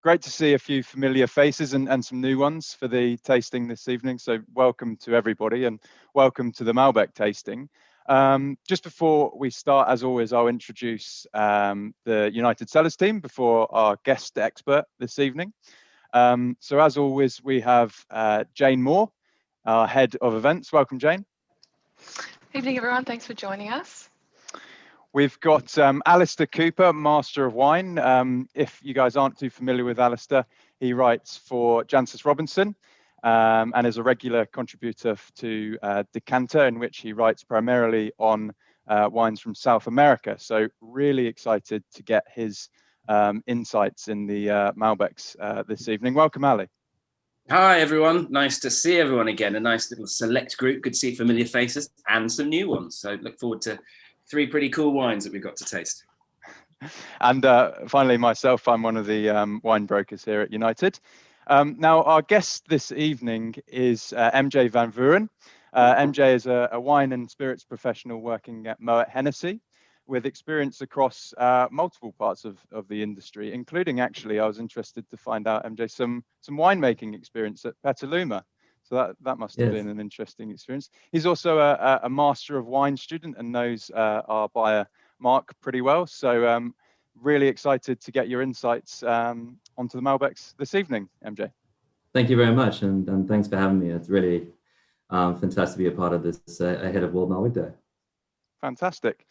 great to see a few familiar faces and some new ones for the tasting this evening. So welcome to everybody and welcome to the Malbec tasting. Just before we start, as always, I'll introduce the United Cellars team before our guest expert this evening. So as always, we have Jane Moore, our head of events. Welcome, Jane. Evening, everyone. Thanks for joining us. We've got Alistair Cooper, Master of Wine. If you guys aren't too familiar with Alistair, he writes for Jancis Robinson and is a regular contributor to Decanta, in which he writes primarily on wines from South America. So really excited to get his insights in the Malbecs this evening. Welcome, Ali. Hi, everyone. Nice to see everyone again. A nice little select group. Good to see familiar faces and some new ones. So look forward to 3 pretty cool wines that we've got to taste. And finally, myself, I'm one of the wine brokers here at United. Now, our guest this evening is MJ Van Vuren. MJ is a wine and spirits professional working at Moet Hennessy, with experience across multiple parts of the industry, including, actually, I was interested to find out, MJ, some winemaking experience at Petaluma. So that must have been an interesting experience. He's also a Master of Wine student and knows our buyer, Mark, pretty well. So really excited to get your insights onto the Malbecs this evening, MJ. Thank you very much, and thanks for having me. It's really fantastic to be a part of this ahead of World Malbec Day. Fantastic.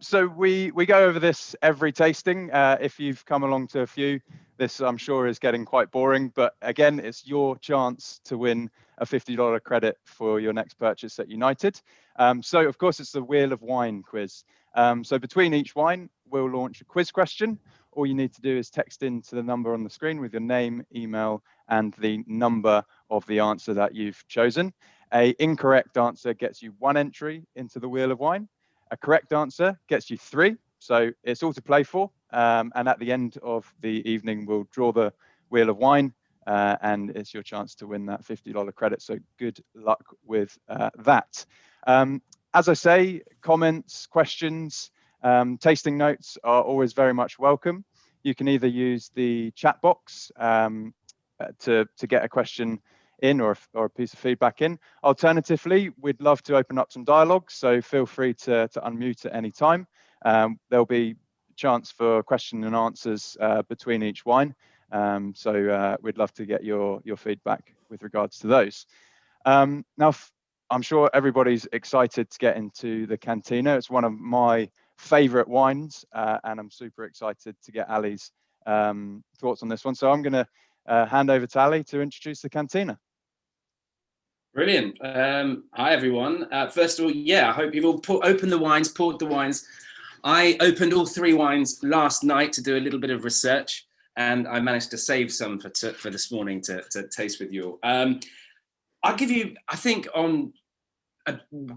So we go over this every tasting. If you've come along to a few, this I'm sure is getting quite boring, but again, it's your chance to win a $50 credit for your next purchase at United. So of course, it's the Wheel of Wine quiz. So between each wine, we'll launch a quiz question. All you need to do is text in to the number on the screen with your name, email, and the number of the answer that you've chosen. An incorrect answer gets you 1 entry into the Wheel of Wine. A correct answer gets you 3. So it's all to play for. And at the end of the evening, we'll draw the Wheel of Wine and it's your chance to win that $50 credit. So good luck with that. As I say, comments, questions, tasting notes are always very much welcome. You can either use the chat box to get a question in or a piece of feedback in. Alternatively, we'd love to open up some dialogue, so feel free to unmute at any time. There'll be a chance for question and answers between each wine. So we'd love to get your feedback with regards to those. Now, I'm sure everybody's excited to get into the Cantina. It's one of my favorite wines, and I'm super excited to get Ali's thoughts on this one. So I'm going to hand over to Ali to introduce the Cantina. Brilliant. Hi, everyone. First of all, I hope you've all opened the wines, poured the wines. I opened all 3 wines last night to do a little bit of research, and I managed to save some for this morning to taste with you all. I'll give you, I think,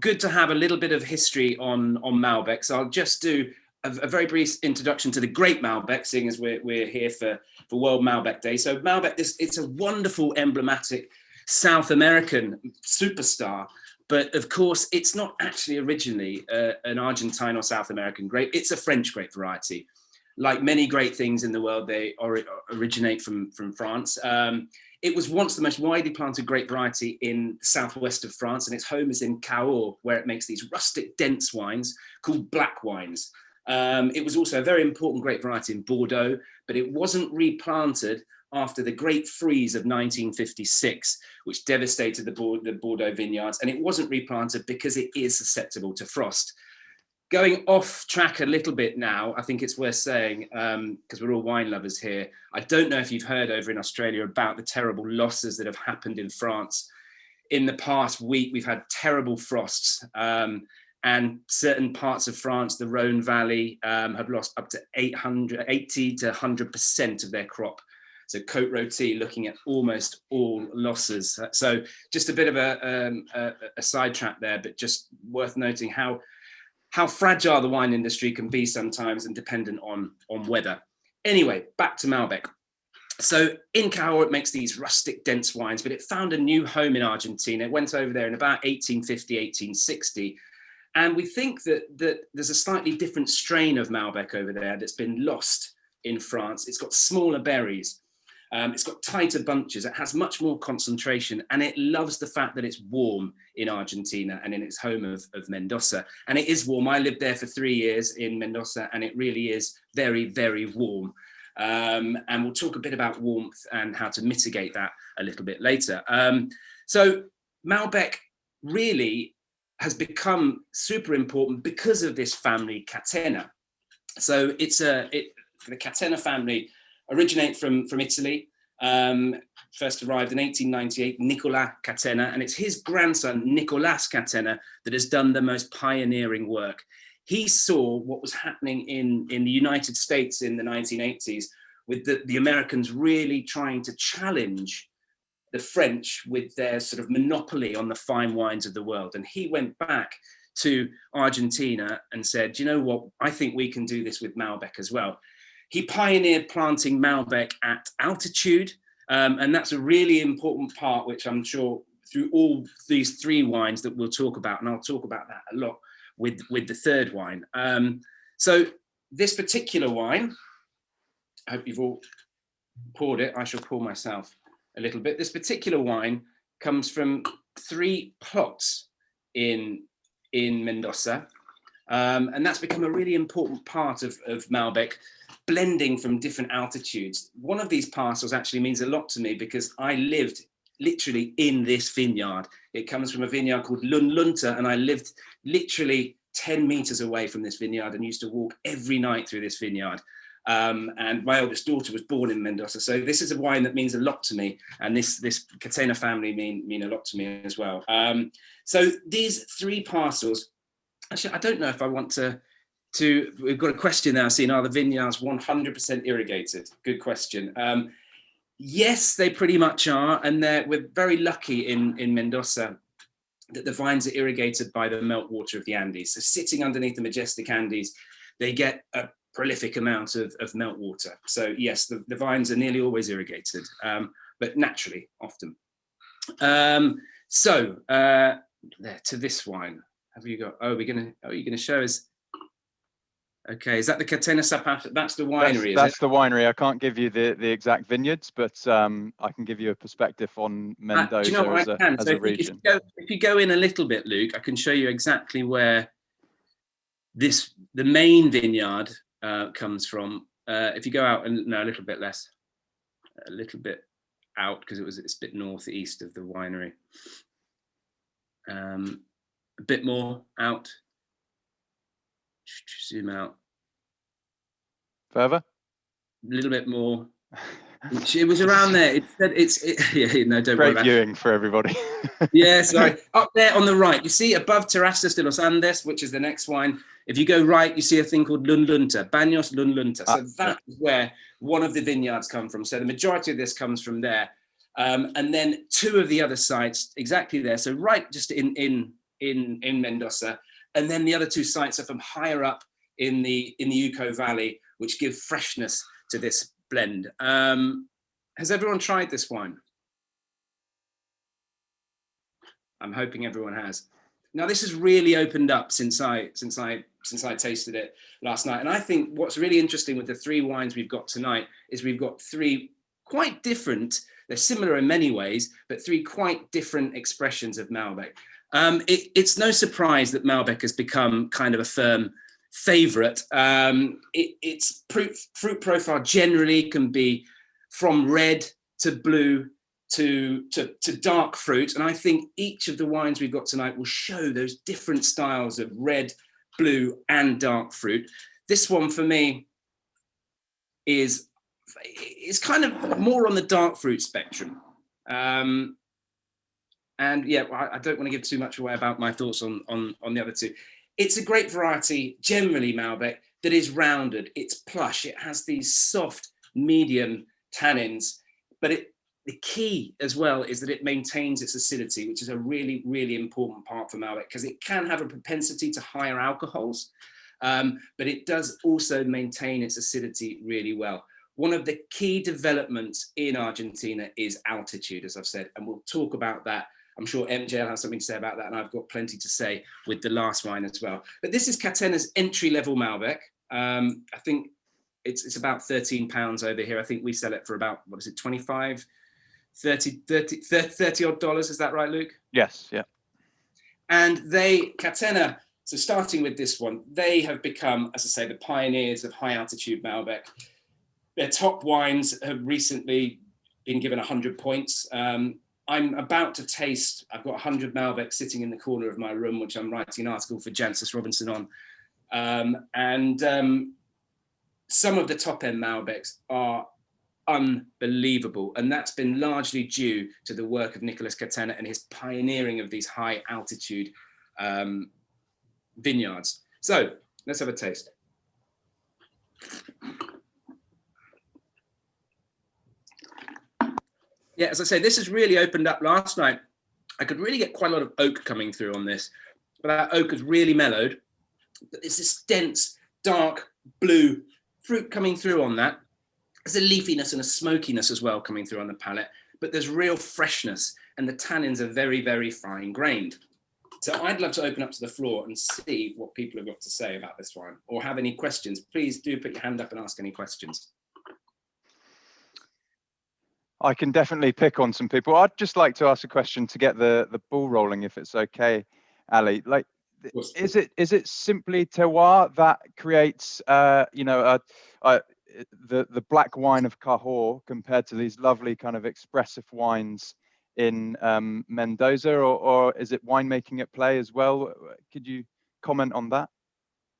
good to have a little bit of history on Malbec. So I'll just do a very brief introduction to the Great Malbec, seeing as we're here for World Malbec Day. So Malbec, it's a wonderful, emblematic South American superstar, but of course it's not actually originally an Argentine or South American grape. It's a French grape variety. Like many great things in the world, they originate from France. It was once the most widely planted grape variety in the southwest of France, and its home is in Cahors, where it makes these rustic, dense wines called black wines. It was also a very important grape variety in Bordeaux, but it wasn't replanted after the Great Freeze of 1956, which devastated the Bordeaux vineyards, and it wasn't replanted because it is susceptible to frost. Going off track a little bit now, I think it's worth saying, because we're all wine lovers here, I don't know if you've heard over in Australia about the terrible losses that have happened in France. In the past week, we've had terrible frosts, and certain parts of France, the Rhone Valley, have lost up to 80 to 100% of their crop. So Côte Rôtie looking at almost all losses. So just a bit of a sidetrack there, but just worth noting how fragile the wine industry can be sometimes and dependent on weather. Anyway, back to Malbec. So in Cahors, it makes these rustic, dense wines, but it found a new home in Argentina. It went over there in about 1850, 1860. And we think that there's a slightly different strain of Malbec over there that's been lost in France. It's got smaller berries. It's got tighter bunches. It has much more concentration, and it loves the fact that it's warm in Argentina and in its home of Mendoza. And it is warm. I lived there for 3 years in Mendoza, and it really is very, very warm. And we'll talk a bit about warmth and how to mitigate that a little bit later. So Malbec really has become super important because of this family Catena. So the Catena family originate from Italy. First arrived in 1898, Nicolas Catena, and it's his grandson, Nicolas Catena, that has done the most pioneering work. He saw what was happening in the United States in the 1980s, with the Americans really trying to challenge the French with their sort of monopoly on the fine wines of the world. And he went back to Argentina and said, you know what, I think we can do this with Malbec as well. He pioneered planting Malbec at altitude, and that's a really important part, which I'm sure through all these 3 wines that we'll talk about, and I'll talk about that a lot with the third wine. So this particular wine, I hope you've all poured it. I shall pour myself a little bit. This particular wine comes from 3 plots in Mendoza, and that's become a really important part of Malbec, blending from different altitudes. One of these parcels actually means a lot to me because I lived literally in this vineyard. It comes from a vineyard called Lunlunta, and I lived literally 10 meters away from this vineyard and used to walk every night through this vineyard. And my oldest daughter was born in Mendoza. So this is a wine that means a lot to me. And this Catena family mean a lot to me as well. So these 3 parcels, actually, I don't know if I want to, we've got a question now saying, are the vineyards 100% irrigated? Good question. Yes, they pretty much are. And we're very lucky in Mendoza that the vines are irrigated by the meltwater of the Andes. So sitting underneath the majestic Andes, they get a prolific amount of meltwater. So yes, the vines are nearly always irrigated, but naturally often. There to this wine. Have you got? Oh, you're gonna show us. Okay, is that the Catena Zapata? That's the winery. That's the winery. I can't give you the exact vineyards, but I can give you a perspective on Mendoza as a region. If you go in a little bit, Luke, I can show you exactly where the main vineyard comes from. If you go out a little bit less, a little bit out, because it's a bit northeast of the winery. A bit more out. Zoom out. Further? A little bit more. It was around there. Don't worry about it. Great viewing for everybody. Yeah, sorry. Up there on the right, you see above Terrazas de los Andes, which is the next wine. If you go right, you see a thing called Lunlunta, Baños Lunlunta. So that is where one of the vineyards come from. So the majority of this comes from there. And then 2 of the other sites exactly there. So right just in Mendoza. And then the other 2 sites are from higher up in the Uco Valley, which give freshness to this blend. Has everyone tried this wine? I'm hoping everyone has. Now this has really opened up since I tasted it last night. And I think what's really interesting with the 3 wines we've got tonight is we've got 3 quite different, they're similar in many ways, but 3 quite different expressions of Malbec. It's no surprise that Malbec has become kind of a firm favorite. Its fruit profile generally can be from red to blue to dark fruit. And I think each of the wines we've got tonight will show those different styles of red, blue, and dark fruit. This one for me is kind of more on the dark fruit spectrum. And yeah, I don't want to give too much away about my thoughts on the other 2. It's a great variety, generally Malbec, that is rounded. It's plush. It has these soft, medium tannins. But the key as well is that it maintains its acidity, which is a really, really important part for Malbec, because it can have a propensity to higher alcohols, but it does also maintain its acidity really well. One of the key developments in Argentina is altitude, as I've said, and we'll talk about that. I'm sure MJ will have something to say about that, and I've got plenty to say with the last wine as well. But this is Catena's entry-level Malbec. I think it's about £13 over here. I think we sell it for about, what is it, 25, 30 odd dollars. Is that right, Luke? Yes, yeah. And Catena, so starting with this one, they have become, as I say, the pioneers of high altitude Malbec. Their top wines have recently been given 100 points. I'm about to taste, I've got 100 Malbec sitting in the corner of my room, which I'm writing an article for Jancis Robinson on. Some of the top end Malbecs are unbelievable. And that's been largely due to the work of Nicolas Catena and his pioneering of these high altitude vineyards. So let's have a taste. Yeah, as I say, this has really opened up last night. I could really get quite a lot of oak coming through on this, but that oak has really mellowed. But there's this dense, dark blue fruit coming through on that. There's a leafiness and a smokiness as well coming through on the palate, but there's real freshness and the tannins are very, very fine grained. So I'd love to open up to the floor and see what people have got to say about this wine or have any questions. Please do put your hand up and ask any questions. I can definitely pick on some people. I'd just like to ask a question to get the ball rolling, if it's okay, Ali. Like, is it simply terroir that creates, you know, the black wine of Cahors compared to these lovely kind of expressive wines in Mendoza, or is it winemaking at play as well? Could you comment on that?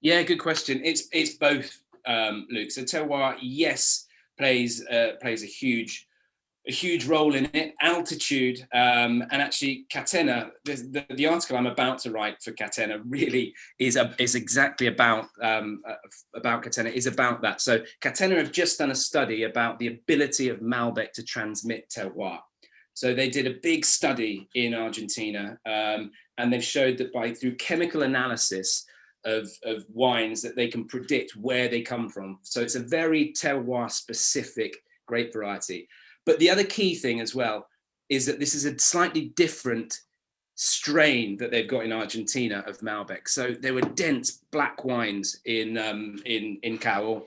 Yeah, good question. It's both, Luke. So terroir, yes, plays a huge role in it. Altitude, and actually Catena, the article I'm about to write for Catena really is exactly about Catena, is about that. So Catena have just done a study about the ability of Malbec to transmit terroir. So they did a big study in Argentina, and they've showed that through chemical analysis of wines that they can predict where they come from. So it's a very terroir specific grape variety. But the other key thing as well is that this is a slightly different strain that they've got in Argentina of Malbec. So there were dense black wines in Cahors,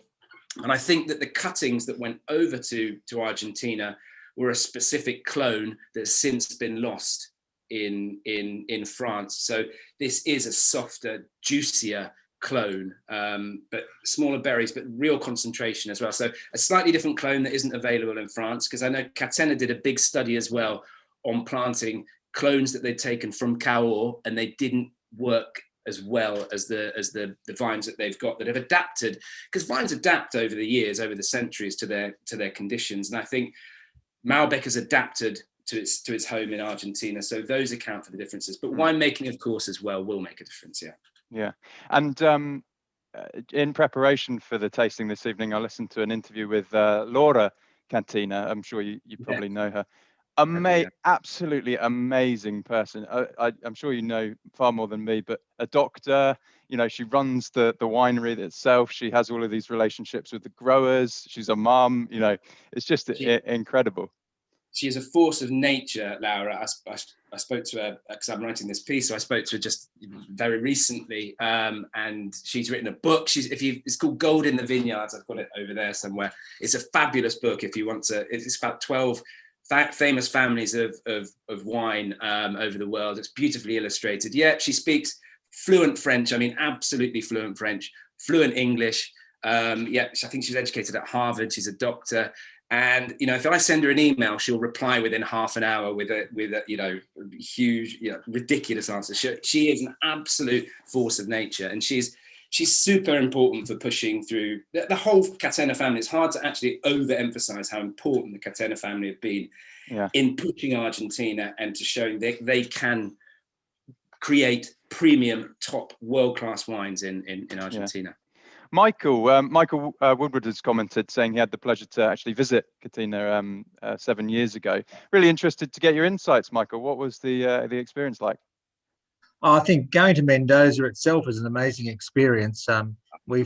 and I think that the cuttings that went over to Argentina were a specific clone that's since been lost in France. So this is a softer, juicier clone, but smaller berries, but real concentration as well. So a slightly different clone that isn't available in France, because I know Catena did a big study as well on planting clones that they'd taken from Cahors, and they didn't work as well as the vines that they've got that have adapted, because vines adapt over the years, over the centuries to their conditions. And I think Malbec has adapted to its home in Argentina. So those account for the differences. But winemaking, of course, as well will make a difference. Yeah. Yeah, and in preparation for the tasting this evening, I listened to an interview with Loire Cantina. I'm sure you probably know her. Absolutely amazing person. I'm sure you know far more than me, but a doctor. You know, she runs the winery itself. She has all of these relationships with the growers. She's a mum. You know, it's just incredible. She is a force of nature, Laura. I spoke to her because I'm writing this piece, so I spoke to her just very recently, and she's written a book. It's called Gold in the Vineyards. I've got it over there somewhere. It's a fabulous book if you want to. It's about 12 famous families of wine over the world. It's beautifully illustrated. Yeah, she speaks fluent French. I mean, absolutely fluent French, fluent English. Yeah, I think she's educated at Harvard. She's a doctor. And, you know, if I send her an email, she'll reply within half an hour with a you know, huge, you know, ridiculous answer. She is an absolute force of nature, and she's super important for pushing through the whole Catena family. It's hard to actually overemphasize how important the Catena family have been in pushing Argentina and to showing they can create premium, top, world-class wines in Argentina. Yeah. Michael Woodward has commented saying he had the pleasure to actually visit Catena 7 years ago. Really interested to get your insights, Michael. What was the experience like? I think going to Mendoza itself is an amazing experience. We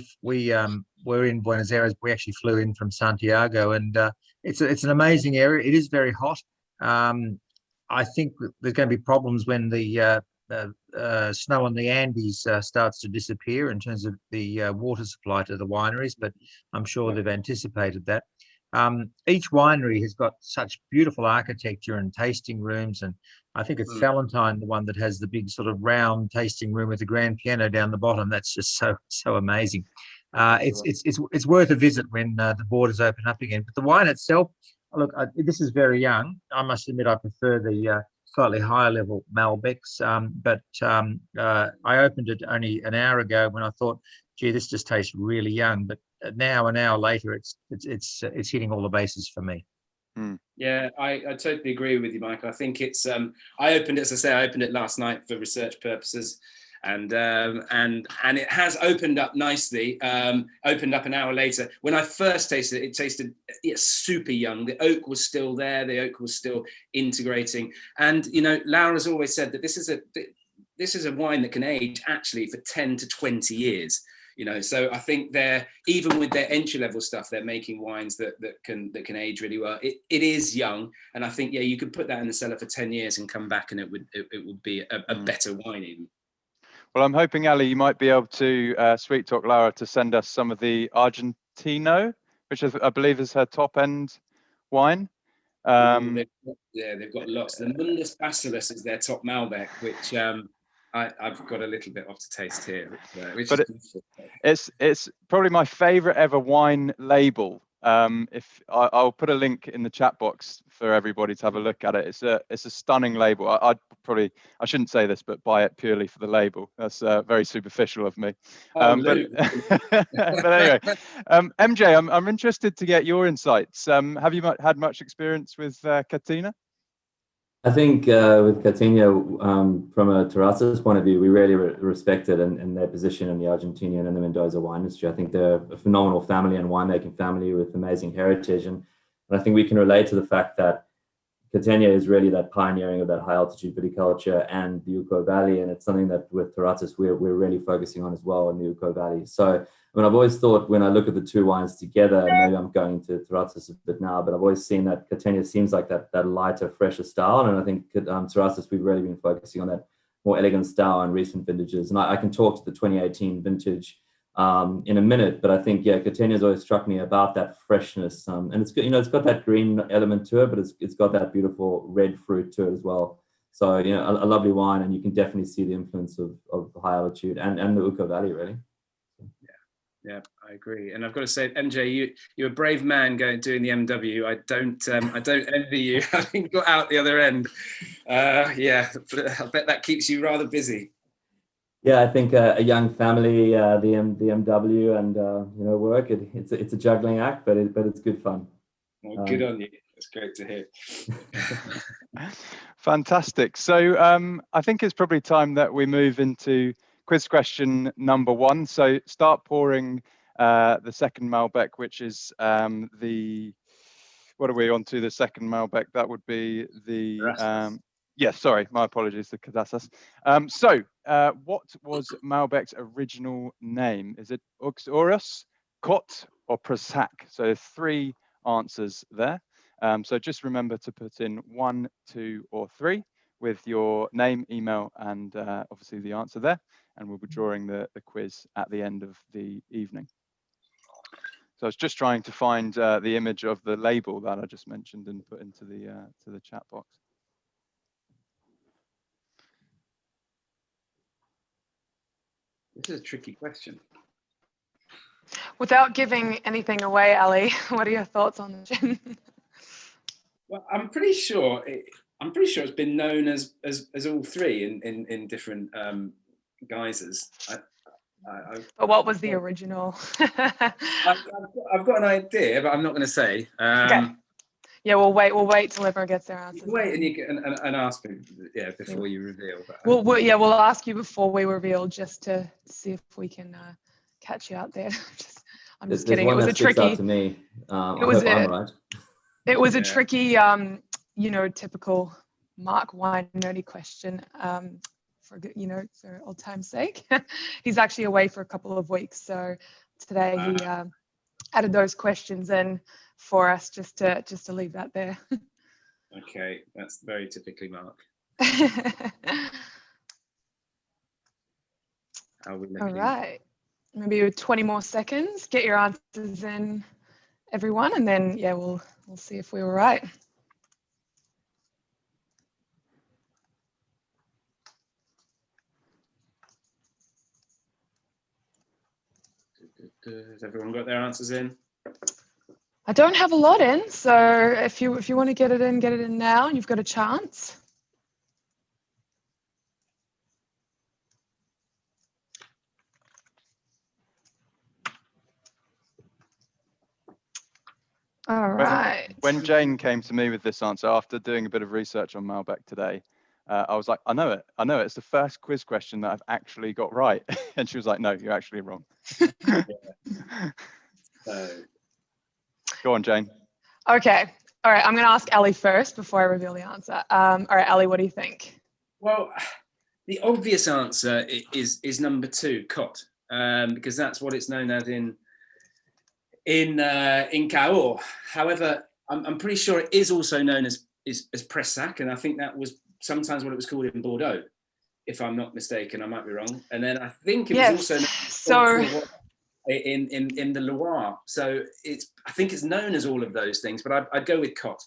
were in Buenos Aires. We actually flew in from Santiago, and it's an amazing area. It is very hot. I think there's going to be problems when the snow on the Andes starts to disappear in terms of the water supply to the wineries, but I'm sure they've anticipated that. Each winery has got such beautiful architecture and tasting rooms, and I think it's Valentine, the one that has the big sort of round tasting room with the grand piano down the bottom. That's just so amazing. It's worth a visit when the borders open up again. But the wine itself, look, this is very young. I must admit I prefer the slightly higher level Malbecs, but I opened it only an hour ago when I thought, gee, this just tastes really young. But now, an hour later, it's hitting all the bases for me. Yeah, I totally agree with you, Mike. I think it's I opened it, as I say, I opened it last night for research purposes, and it has opened up nicely. Opened up an hour later. When I first tasted it, it tasted super young. The oak was still there. The oak was still integrating. And you know, Laura's always said that this is a wine that can age actually for 10 to 20 years. You know, so I think even with their entry level stuff, they're making wines that can age really well. It is young, and I think you could put that in the cellar for 10 years and come back, and it would be a better wine even. Well, I'm hoping, Ali, you might be able to sweet talk Laura to send us some of the Argentino, which I believe is her top end wine. They've got lots. The Mundus Bacillus is their top Malbec, which I've got a little bit off to taste here, but it's probably my favorite ever wine label. If I'll put a link in the chat box for everybody to have a look at it. It's a stunning label. I shouldn't say this, but buy it purely for the label. That's very superficial of me. But anyway, MJ, I'm interested to get your insights. Have you had much experience with Catena? I think with Catena, from a Terraces point of view, we really respect it and their position in the Argentinian and the Mendoza wine industry. I think they're a phenomenal family and winemaking family with amazing heritage. And I think we can relate to the fact that Catena is really that pioneering of that high altitude viticulture and the Uco Valley. And it's something that with Terraces, we're really focusing on as well in the Uco Valley. So I mean, I've always thought when I look at the two wines together, maybe I'm going to Terraces a bit now, but I've always seen that Catena seems like that lighter, fresher style. And I think Terraces, we've really been focusing on that more elegant style in recent vintages. And I can talk to the 2018 vintage in a minute, but I think, Catena has always struck me about that freshness. And it's good, it's got that green element to it, but it's got that beautiful red fruit to it as well. So, a lovely wine, and you can definitely see the influence of high altitude and the Uco Valley, really. Yeah, I agree. And I've got to say, MJ, you're a brave man doing the MW. I don't envy you having got out the other end. But I bet that keeps you rather busy. Yeah, I think a young family, the MW, and work. It's a juggling act, but it's good fun. Well, good on you. It's great to hear. Fantastic. So I think it's probably time that we move into quiz question number 1. So start pouring the second Malbec, which is what are we on to? The second Malbec, that would be the yes, sorry, my apologies, the Cadasas. So what was Malbec's original name? Is it Uxorus, Cot, or Prasac? So 3 answers there. So just remember to put in 1, 2, or 3 with your name, email, and obviously the answer there. And we'll be drawing the quiz at the end of the evening. So I was just trying to find the image of the label that I just mentioned and put into the chat box. This is a tricky question. Without giving anything away, Ali, what are your thoughts on the gin? Well, I'm pretty sure it's been known as all 3 in different guises. But what was the original? I've got an idea, but I'm not going to say. Okay. Yeah, we'll wait till everyone gets their answers. Wait, and you can and ask me, before you reveal. We'll ask you before we reveal, just to see if we can catch you out there. I'm just kidding. It was a tricky. Out to me. I'm right. It was a tricky, typical Mark wine nerdy question. For old time's sake. He's actually away for a couple of weeks, so today he added those questions in for us just to leave that there. Okay, that's very typically Mark. How are we All looking? right. Maybe 20 more seconds. Get your answers in, everyone, and then yeah, we'll see if we were right. Has everyone got their answers in? I don't have a lot in, so if you want to get it in now, you've got a chance. All right. When Jane came to me with this answer after doing a bit of research on Malbec today, I was like, I know it. It's the first quiz question that I've actually got right. And she was like, no, you're actually wrong. So, Go on, Jane. Okay. All right. I'm going to ask Ali first before I reveal the answer. All right, Ali, what do you think? well, the obvious answer is number 2, cot, because that's what it's known as in Cahors. However, I'm pretty sure it is also known as Pressac, and I think that was sometimes what it was called in Bordeaux, if I'm not mistaken. I might be wrong. And then I think it was also in the Loire. So I think it's known as all of those things, but I'd go with cot.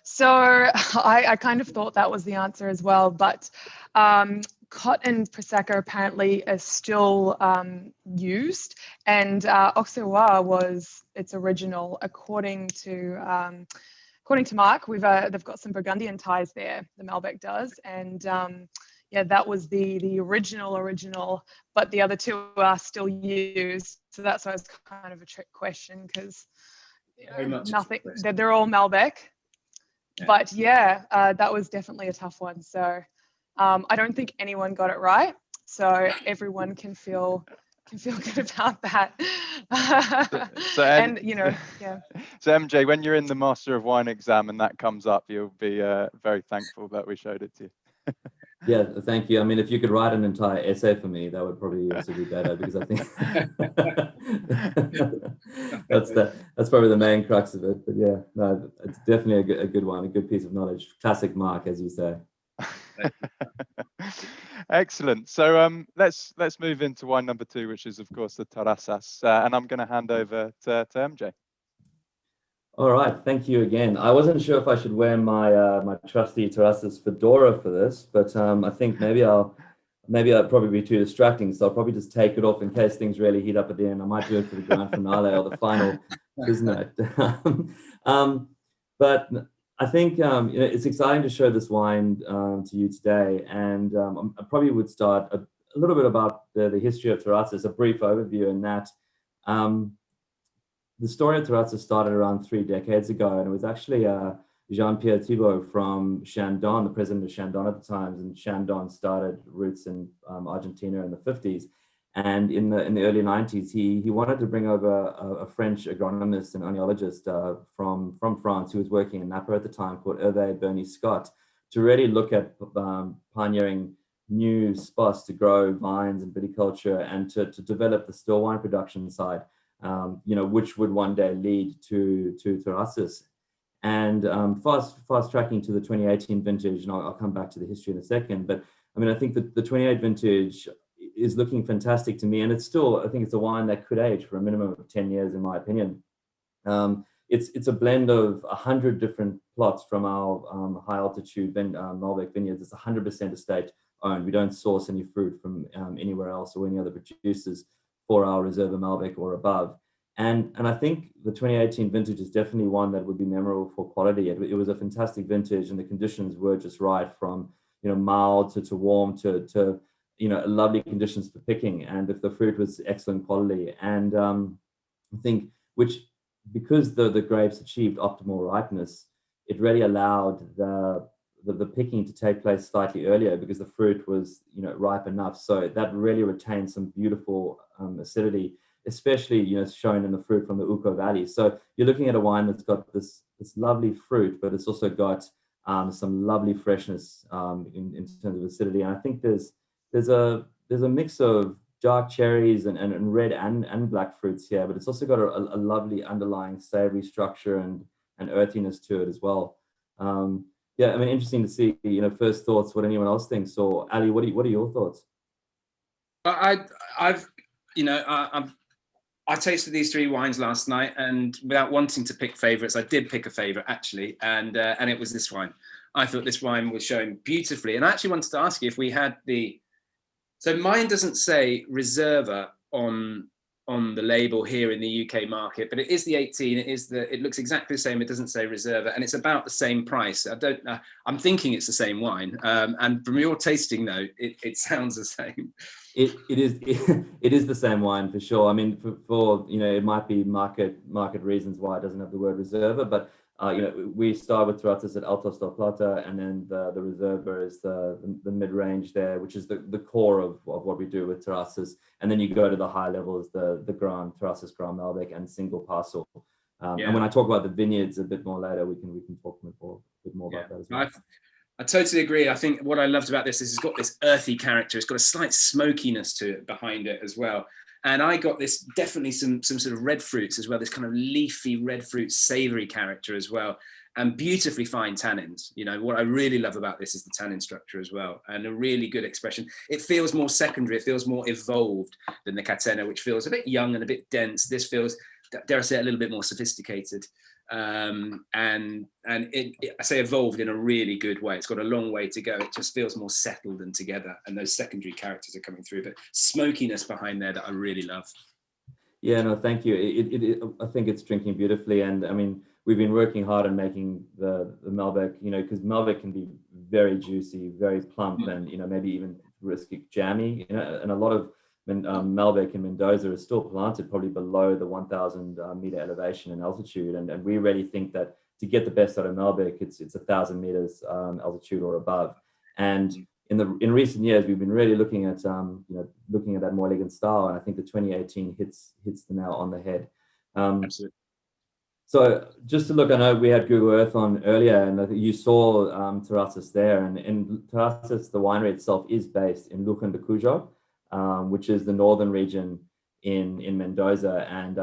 So I kind of thought that was the answer as well, but cot and Prosecco apparently are still used, and Auxerrois was its original, according to Mark. They've got some Burgundian ties there, the Malbec does, and yeah, that was the original, but the other two are still used. So that's why it's kind of a trick question, because they're all Malbec. Yeah. But yeah, that was definitely a tough one. So I don't think anyone got it right. So everyone can feel good about that. And yeah. So MJ, when you're in the Master of Wine exam and that comes up, you'll be very thankful that we showed it to you. Yeah, thank you. I mean, if you could write an entire essay for me, that would probably also be better, because I think that's probably the main crux of it. But yeah, no, it's definitely a good one, a good piece of knowledge. Classic Mark, as you say. Excellent. So let's move into wine number 2, which is of course the Terraças, and I'm going to hand over to MJ. All right, thank you again. I wasn't sure if I should wear my my trusty Terraças fedora for this, but I think maybe I'll probably be too distracting, so I'll probably just take it off in case things really heat up at the end. I might do it for the grand finale or the final Kismet. But I think it's exciting to show this wine to you today, and I probably would start a little bit about the history of Terraças, a brief overview in that. The story of Terraças started around 3 decades ago, and it was actually Jean-Pierre Thibault from Chandon, the president of Chandon at the time, and Chandon started roots in Argentina in the 50s. And in the early 90s, he wanted to bring over a French agronomist and oenologist from France who was working in Napa at the time, called Hervé Bernie Scott, to really look at pioneering new spots to grow vines and viticulture, and to develop the still wine production side. Which would one day lead to Terraças. And fast tracking to the 2018 vintage, and I'll come back to the history in a second, but I mean, I think that the 28 vintage is looking fantastic to me, and it's still, I think it's a wine that could age for a minimum of 10 years, in my opinion. It's a blend of 100 different plots from our high altitude Malbec vineyards. It's 100% estate owned. We don't source any fruit from anywhere else or any other producers for our Reserva Malbec or above. And I think the 2018 vintage is definitely one that would be memorable for quality. It was a fantastic vintage, and the conditions were just right, from mild to warm to lovely conditions for picking, and the fruit was excellent quality. And I think because the grapes achieved optimal ripeness, it really allowed the picking to take place slightly earlier, because the fruit was ripe enough. So that really retained some beautiful acidity, especially shown in the fruit from the Uco Valley. So you're looking at a wine that's got this lovely fruit, but it's also got some lovely freshness in terms of acidity. And I think there's a mix of dark cherries and red and black fruits here, but it's also got a lovely underlying savory structure and earthiness to it as well. Yeah, I mean, interesting to see, first thoughts, what anyone else thinks. Or Ali, what are your thoughts? I've, I tasted these 3 wines last night, and without wanting to pick favorites, I did pick a favorite actually, and it was this wine. I thought this wine was showing beautifully, and I actually wanted to ask you if we had so mine doesn't say Reserva on the label here in the UK market, but it is the 18. It looks exactly the same. It doesn't say Reserva, and it's about the same price. I'm thinking it's the same wine, and from your tasting note, it sounds the same. It is the same wine for sure. I mean, for it might be market reasons why it doesn't have the word Reserva, but we start with terrazas at Altos del Plata, and then the Reserva is the mid-range there, which is the core of what we do with terrazas. And then you go to the high levels, the Grand Terrazas, Grand Malbec, and single parcel. And when I talk about the vineyards a bit more later, we can talk a bit more about that as well. I totally agree. I think what I loved about this is it's got this earthy character. It's got a slight smokiness to it behind it as well. And I got this definitely some sort of red fruits as well, this kind of leafy red fruit savory character as well, and beautifully fine tannins. What I really love about this is the tannin structure as well, and a really good expression. It feels more secondary, it feels more evolved than the Catena, which feels a bit young and a bit dense. This feels, dare I say, a little bit more sophisticated. And I say evolved in a really good way. It's got a long way to go. It just feels more settled and together, and those secondary characters are coming through, but smokiness behind there that I really love. Yeah, no, thank you. I think it's drinking beautifully, and I mean, we've been working hard on making the Malbec, because Malbec can be very juicy, very plump, and maybe even risky jammy, and a lot of Malbec in Mendoza is still planted probably below the 1,000 meter elevation in altitude, and we really think that to get the best out of Malbec, it's 1,000 meters altitude or above. And in recent years, we've been really looking at that more elegant style, and I think the 2018 hits the nail on the head. Absolutely. So just to look, I know we had Google Earth on earlier, and I think you saw Terrazas there, and Terrazas, the winery itself, is based in Luján de Cuyo, which is the northern region in Mendoza, and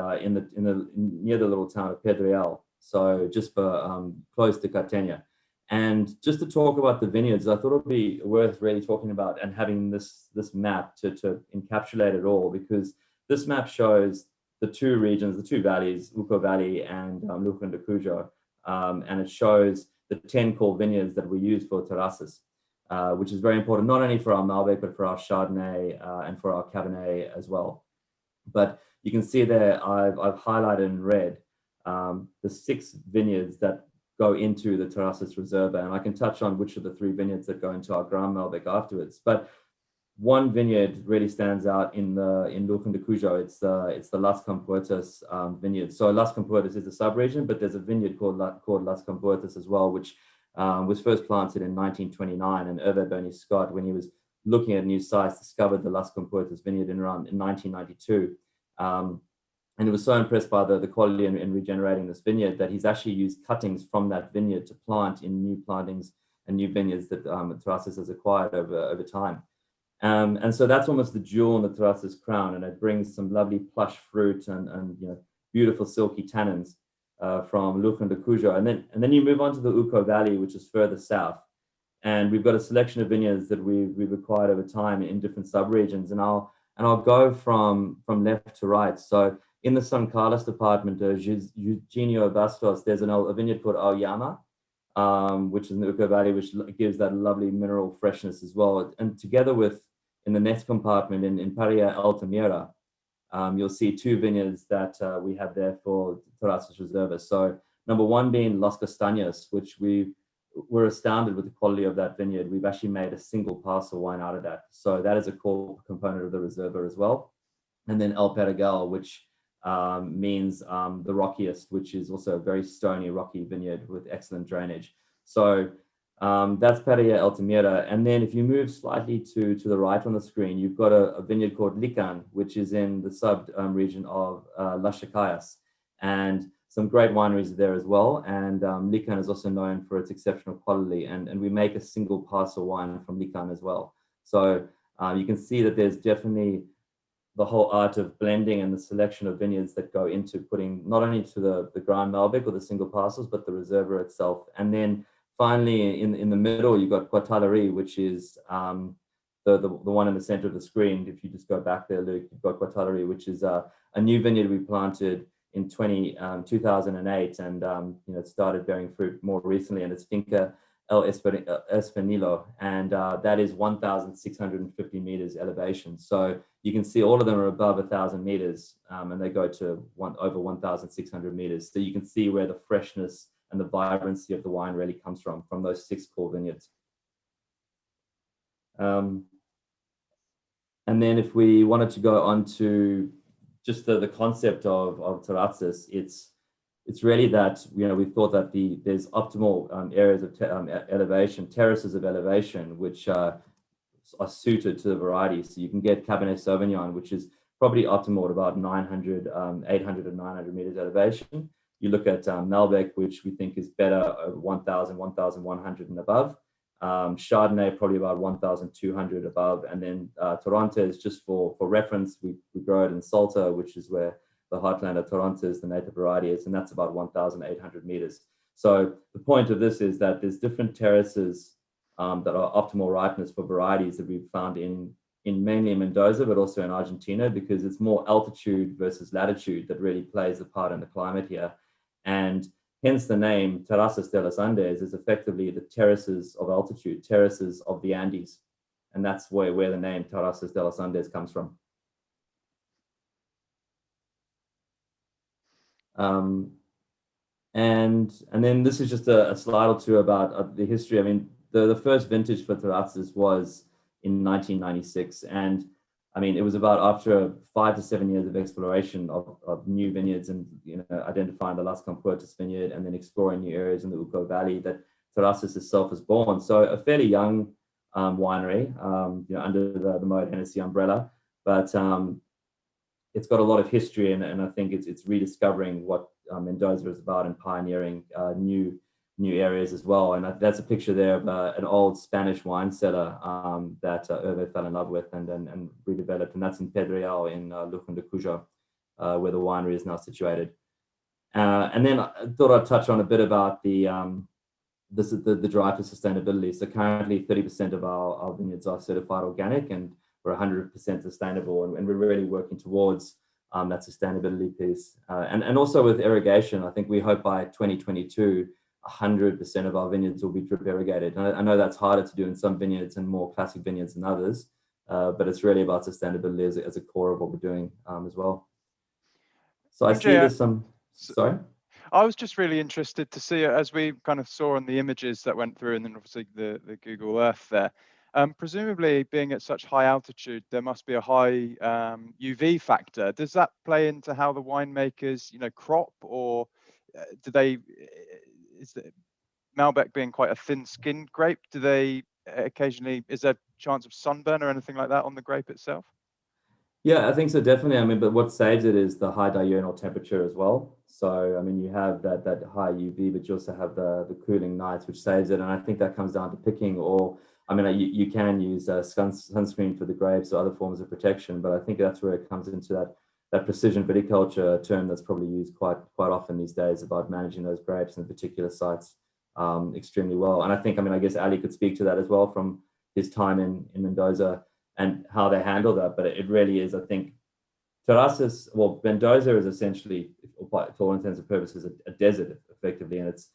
near the little town of Terroir, so just close to Catena. And just to talk about the vineyards, I thought it would be worth really talking about and having this map to encapsulate it all, because this map shows the 2 regions, the 2 valleys, Uco Valley and Luján de Cuyo, and it shows the 10 core vineyards that we use for terrazas. Which is very important, not only for our Malbec, but for our Chardonnay and for our Cabernet as well. But you can see there, I've highlighted in red the 6 vineyards that go into the Terrazas Reserva, and I can touch on which of the 3 vineyards that go into our Grand Malbec afterwards. But one vineyard really stands out in Luján de Cuyo. It's the Las Compuertas vineyard. So Las Compuertas is a sub-region, but there's a vineyard called Las Compuertas as well, which was first planted in 1929, and Hervé Bernie-Scott, when he was looking at new sites, discovered the Las Compuertas vineyard in 1992. And he was so impressed by the quality in regenerating this vineyard that he's actually used cuttings from that vineyard to plant in new plantings and new vineyards that Terrazas has acquired over time. And so that's almost the jewel in the Terrazas crown, and it brings some lovely plush fruit and beautiful silky tannins from Luján de Cuyo. And then you move on to the Uco Valley, which is further south. And we've got a selection of vineyards that we've acquired over time in different subregions. And I'll go from left to right. So in the San Carlos department, Eugenio Bastos, there's a vineyard called Aoyama, which is in the Uco Valley, which gives that lovely mineral freshness as well. And together with, in the next compartment in Paria Altamira, you'll see 2 vineyards that we have there for Terrazas Reserva. So number 1 being Las Castañas, which we're astounded with the quality of that vineyard. We've actually made a single parcel wine out of that. So that is a core component of the Reserva as well. And then El Perejil, which means the rockiest, which is also a very stony, rocky vineyard with excellent drainage. So that's Paria Altamira. And then if you move slightly to the right on the screen, you've got a vineyard called Lican, which is in the sub-region of Las Chacayas. And some great wineries there as well. And Lican is also known for its exceptional quality. And we make a single parcel wine from Lican as well. So you can see that there's definitely the whole art of blending and the selection of vineyards that go into putting not only to the Grand Malbec or the single parcels, but the Reserva itself. And then finally, in the middle, you've got Guattari, which is the one in the center of the screen. If you just go back there, Luke, you've got Guattari, which is a new vineyard we planted in 2008, and it started bearing fruit more recently, and it's Finca El Espinillo, and that is 1,650 meters elevation. So you can see all of them are above 1,000 meters, and they go to over 1,600 meters. So you can see where the freshness and the vibrancy of the wine really comes from those 6 core vineyards. And then if we wanted to go on to just the concept of terrazas, it's really that, we thought that there's optimal areas of elevation, terraces of elevation, which are suited to the variety. So you can get Cabernet Sauvignon, which is probably optimal at about 800 and 900 meters elevation. You look at Malbec, which we think is better over 1,000, 1,100 and above. Chardonnay probably about 1,200 above, and then Torrontés, just for reference, we grow it in Salta, which is where the heartland of Torrontés, the native variety is, and that's about 1,800 meters. So the point of this is that there's different terraces that are optimal ripeness for varieties that we've found in mainly Mendoza, but also in Argentina, because it's more altitude versus latitude that really plays a part in the climate here. And hence the name Terrazas de los Andes is effectively the terraces of altitude, terraces of the Andes. And that's where the name Terrazas de los Andes comes from. And then this is just a slide or two about the history. I mean, the first vintage for terrazas was in 1996. And I mean, it was about after 5 to 7 years of exploration of new vineyards and, identifying the Las Compuertas vineyard and then exploring new areas in the Uco Valley that Terrazas itself was born. So a fairly young winery, under the Moet Hennessy umbrella, but it's got a lot of history, and I think it's rediscovering what Mendoza is about and pioneering new areas as well. And that's a picture there of an old Spanish wine cellar that Hervé fell in love with and redeveloped, and that's in Pedregal in Luján de Cuyo, where the winery is now situated. And then I thought I'd touch on a bit about the drive for sustainability. So currently 30% of our vineyards are certified organic, and we're 100% sustainable, and we're really working towards that sustainability piece. And also with irrigation, I think we hope by 2022, 100% of our vineyards will be drip irrigated. And I know that's harder to do in some vineyards and more classic vineyards than others, but it's really about sustainability as a core of what we're doing as well. So I see there's some, sorry? I was just really interested to see, as we kind of saw on the images that went through, and then obviously the Google Earth there, presumably being at such high altitude, there must be a high UV factor. Does that play into how the winemakers, crop, or is the Malbec being quite a thin-skinned grape? Do they occasionally, is there a chance of sunburn or anything like that on the grape itself? Yeah, I think so, definitely. I mean, but what saves it is the high diurnal temperature as well. So, I mean, you have that high UV, but you also have the cooling nights, which saves it. And I think that comes down to picking, or, I mean, you can use sunscreen for the grapes or other forms of protection, but I think that's where it comes into that precision viticulture term that's probably used quite often these days about managing those grapes in particular sites extremely well. And I think, I guess Ali could speak to that as well from his time in Mendoza and how they handle that. But it really is, I think, Terrazas, well, Mendoza is essentially, for all intents and purposes, a desert effectively, and it's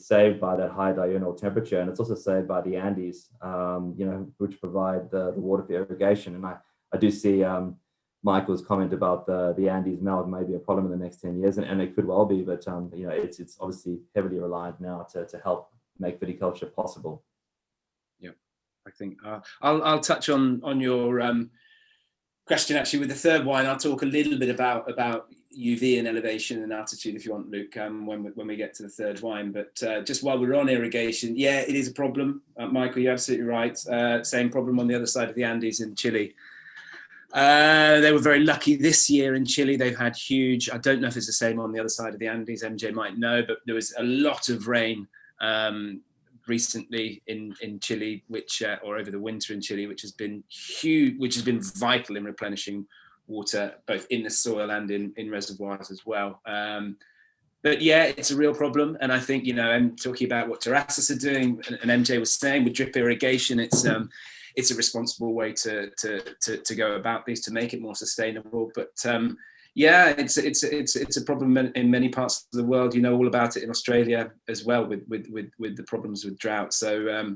saved by that high diurnal temperature, and it's also saved by the Andes, which provide the water for irrigation. And I do see Michael's comment about the Andes melt may be a problem in the next 10 years, and it could well be, but it's obviously heavily reliant now to help make viticulture possible. Yeah, I think I'll touch on your question actually with the third wine. I'll talk a little bit about UV and elevation and altitude if you want, Luke, when we get to the third wine. But just while we're on irrigation, yeah, it is a problem. Michael, you're absolutely right. Same problem on the other side of the Andes in Chile. They were very lucky this year in Chile. They've had huge, I don't know if it's the same on the other side of the Andes, MJ might know, but there was a lot of rain recently in Chile, or over the winter in Chile, which has been huge, which has been vital in replenishing water, both in the soil and in reservoirs as well. But yeah, it's a real problem. And I think, I'm talking about what Terraces are doing, and MJ was saying with drip irrigation, it's a responsible way to go about these to make it more sustainable. But yeah, it's a problem in many parts of the world. You know all about it in Australia as well with the problems with drought. So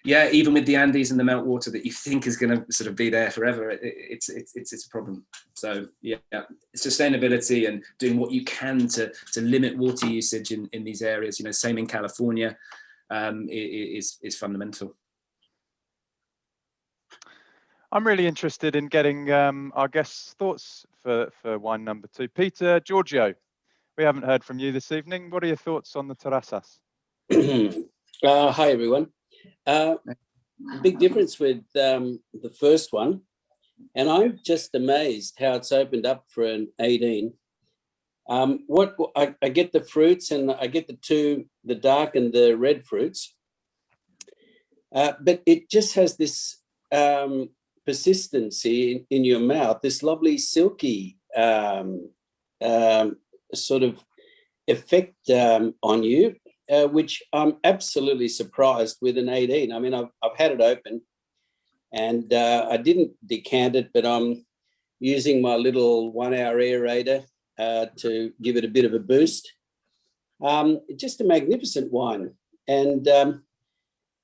yeah, even with the Andes and the meltwater that you think is going to sort of be there forever, it's a problem. So yeah, sustainability and doing what you can to limit water usage in these areas. Same in California, is fundamental. I'm really interested in getting our guests' thoughts for wine number 2. Peter, Giorgio, we haven't heard from you this evening. What are your thoughts on the Terraces? Hi, everyone. Big difference with the first one. And I'm just amazed how it's opened up for an 18. What I get the fruits, and I get the dark and the red fruits. But it just has this persistency in your mouth, this lovely silky sort of effect on you, which I'm absolutely surprised with an 18. I mean, I've had it open, and I didn't decant it, but I'm using my little 1 hour aerator to give it a bit of a boost. Just a magnificent wine. And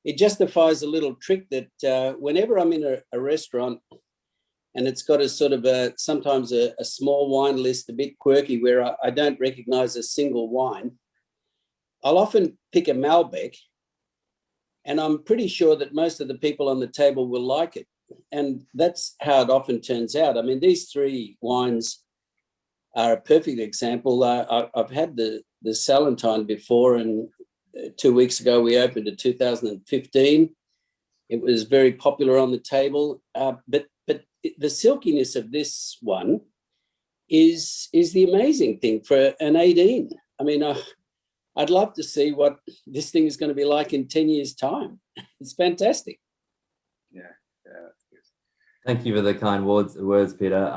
it justifies a little trick that whenever I'm in a restaurant and it's got a sort of sometimes a small wine list, a bit quirky, where I don't recognize a single wine, I'll often pick a Malbec, and I'm pretty sure that most of the people on the table will like it. And that's how it often turns out. I mean, these 3 wines are a perfect example. I've had the Salentine before, and 2 weeks ago we opened a 2015. It was very popular on the table, but the silkiness of this one is the amazing thing for an 18. I mean, I'd love to see what this thing is going to be like in 10 years' time. It's fantastic. Yeah. Thank you for the kind words, Peter.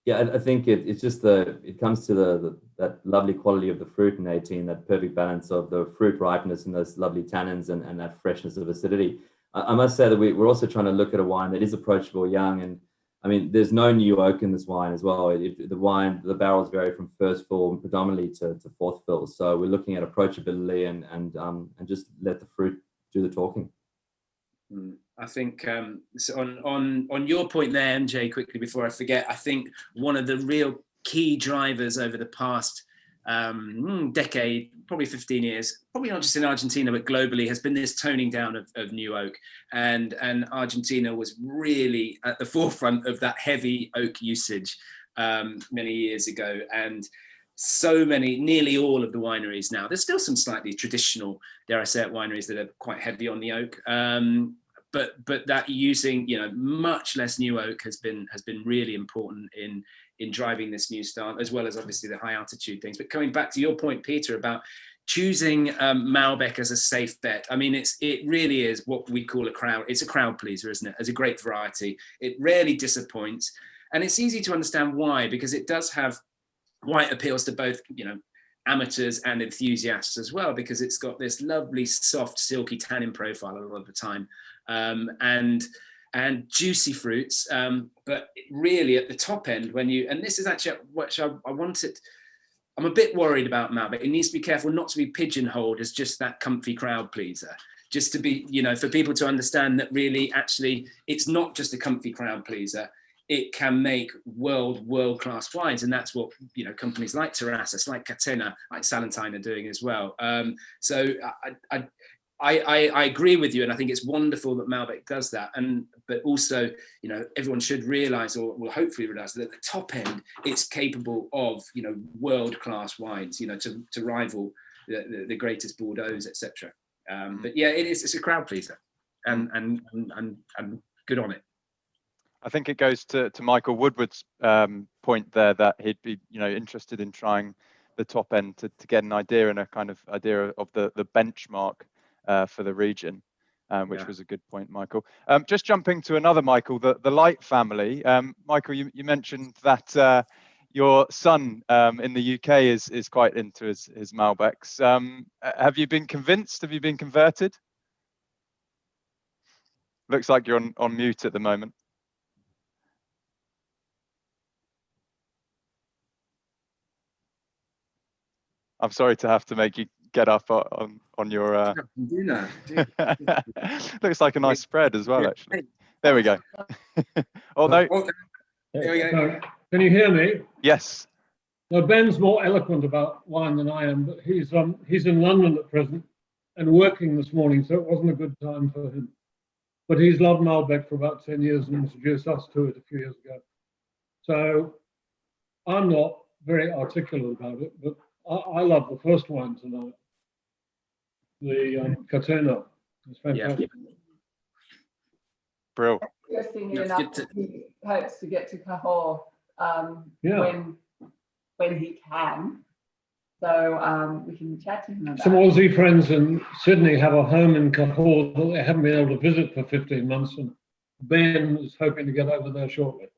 Yeah, I think it's just it comes to that lovely quality of the fruit in 18, that perfect balance of the fruit ripeness and those lovely tannins and that freshness of acidity. I must say that we're also trying to look at a wine that is approachable, young, and I mean, there's no new oak in this wine as well. The barrels vary from first fill predominantly to fourth fill. So we're looking at approachability and just let the fruit do the talking. I think so on your point there, MJ, quickly before I forget, I think one of the real key drivers over the past decade, probably 15 years, probably not just in Argentina but globally, has been this toning down of new oak, and Argentina was really at the forefront of that heavy oak usage many years ago. And so many, nearly all of the wineries now, there's still some slightly traditional, dare I say it, wineries that are quite heavy on the oak, but that using much less new oak has been really important in driving this new style, as well as obviously the high altitude things. But coming back to your point, Peter, about choosing Malbec as a safe bet, I mean, it really is what we call it's a crowd pleaser, isn't it? As a grape variety, it rarely disappoints, and it's easy to understand why, because it does have why it appeals to both amateurs and enthusiasts as well, because it's got this lovely soft silky tannin profile a lot of the time, and juicy fruits, but really at the top end, and this is actually what I wanted. I'm a bit worried about Malbec. It needs to be careful not to be pigeonholed as just that comfy crowd pleaser, just to be, for people to understand that really actually it's not just a comfy crowd pleaser. It can make world-class wines, and that's what companies like Terraces, like Catena, like Salentine are doing as well. So I agree with you, and I think it's wonderful that Malbec does that. But also, everyone should realise, or will hopefully realise, that at the top end, it's capable of world-class wines, to rival the greatest Bordeaux's, etc. But yeah, it's a crowd pleaser, and good on it. I think it goes to Michael Woodward's point there, that he'd be interested in trying the top end to get an idea and a kind of idea of the benchmark for the region, which was a good point, Michael. Just jumping to another Michael, the Light family. Michael, you mentioned that your son in the UK is quite into his Malbecs. Have you been convinced? Have you been converted? Looks like you're on mute at the moment. I'm sorry to have to make you get up on your. Looks like a nice spread as well, actually. There we go. Oh no. There we go. Can you hear me? Yes. Now, Ben's more eloquent about wine than I am, but he's in London at present and working this morning, so it wasn't a good time for him. But he's loved Malbec for about 10 years and introduced us to it a few years ago. So I'm not very articulate about it, but I love the first wine tonight. The Catena. It's fantastic. Yeah. Brilliant. Interestingly enough, he hopes to get to Cahors when he can. So we can chat to him about it. Some Aussie friends in Sydney have a home in Cahors that they haven't been able to visit for 15 months, and Ben is hoping to get over there shortly.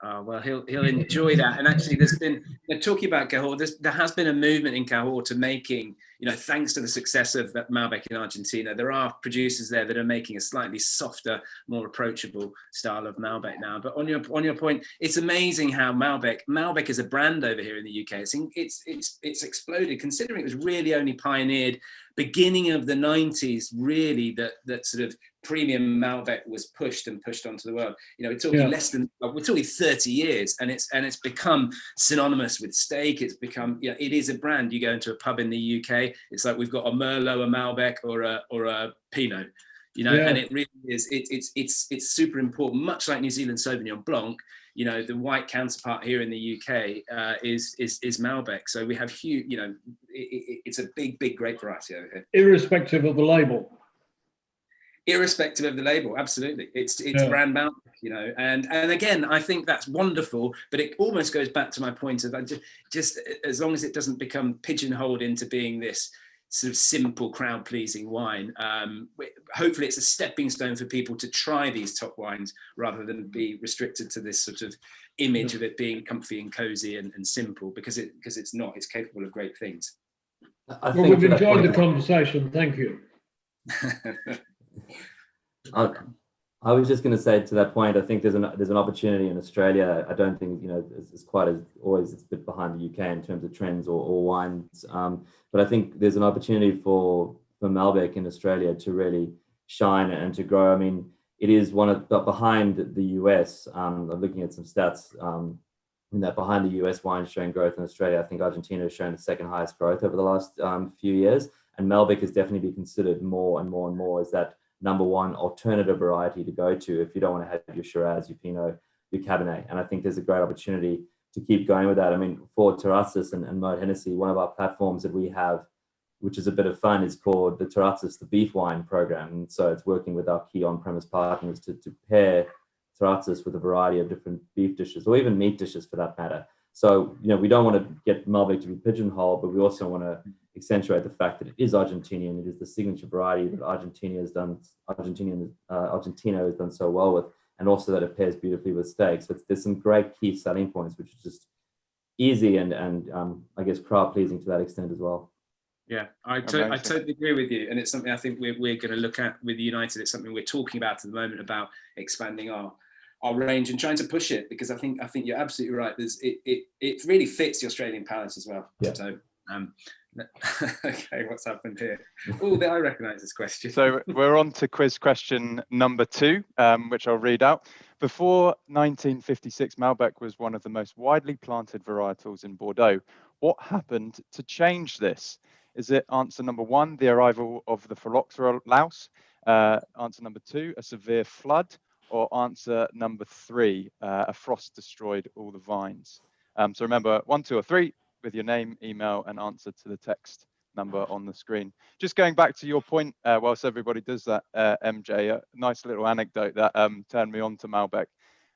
Well, he'll enjoy that. And actually, there's been talking about Cahors. There has been a movement in Cahors to making, thanks to the success of Malbec in Argentina, there are producers there that are making a slightly softer, more approachable style of Malbec now. But on your point, it's amazing how Malbec is a brand over here in the UK. It's exploded, considering it was really only pioneered beginning of the 90s. Really, that sort of premium Malbec was pushed onto the world. We're talking we're talking 30 years, and it's become synonymous with steak. It's become, it is a brand. You go into a pub in the UK, it's like we've got a Merlot, a Malbec, or a Pinot, and it really is. It's super important. Much like New Zealand Sauvignon Blanc, the white counterpart here in the UK is Malbec. So we have huge, it's a big grape variety over here. Irrespective of the label. Irrespective of the label, absolutely. It's brand Malbec, and again, I think that's wonderful, but it almost goes back to my point of just as long as it doesn't become pigeonholed into being this sort of simple crowd-pleasing wine. Hopefully it's a stepping stone for people to try these top wines rather than be restricted to this sort of image of it being comfy and cozy and simple, because it's not. It's capable of great things. Well, we've enjoyed the conversation. Thank you. I was just going to say to that point, I think there's an opportunity in Australia. I don't think it's quite as always it's a bit behind the UK in terms of trends or wines, but I think there's an opportunity for Malbec in Australia to really shine and to grow. I mean, it is behind the US. I'm looking at some stats. In that behind the US wines showing growth in Australia, I think Argentina has shown the second highest growth over the last few years, and Malbec has definitely been considered more and more as that number one alternative variety to go to if you don't want to have your Shiraz, your Pinot, your Cabernet. And I think there's a great opportunity to keep going with that. I mean, for Terraces and Moët Hennessy, one of our platforms that we have, which is a bit of fun, is called the Terraces, the beef wine program. And so it's working with our key on-premise partners to pair Terraces with a variety of different beef dishes, or even meat dishes for that matter. So, we don't want to get Malbec to be pigeonholed, but we also want to accentuate the fact that it is Argentinian. It is the signature variety that Argentina has done so well with, and also that it pairs beautifully with steak. So there's some great key selling points, which is just easy and I guess crowd pleasing to that extent as well. Yeah, I totally agree with you, and it's something I think we're going to look at with United. It's something we're talking about at the moment, about expanding our range and trying to push it, because I think you're absolutely right. It really fits the Australian palate as well. Yeah. So okay, what's happened here? Oh, I recognise this question. So we're on to quiz question number 2, which I'll read out. Before 1956, Malbec was one of the most widely planted varietals in Bordeaux. What happened to change this? Is it answer number 1, the arrival of the phylloxera louse? Answer number 2, a severe flood? Or answer number 3, a frost destroyed all the vines? So remember, 1, 2, or 3 with your name, email, and answer to the text number on the screen. Just going back to your point, whilst everybody does that, MJ, a nice little anecdote that turned me on to Malbec.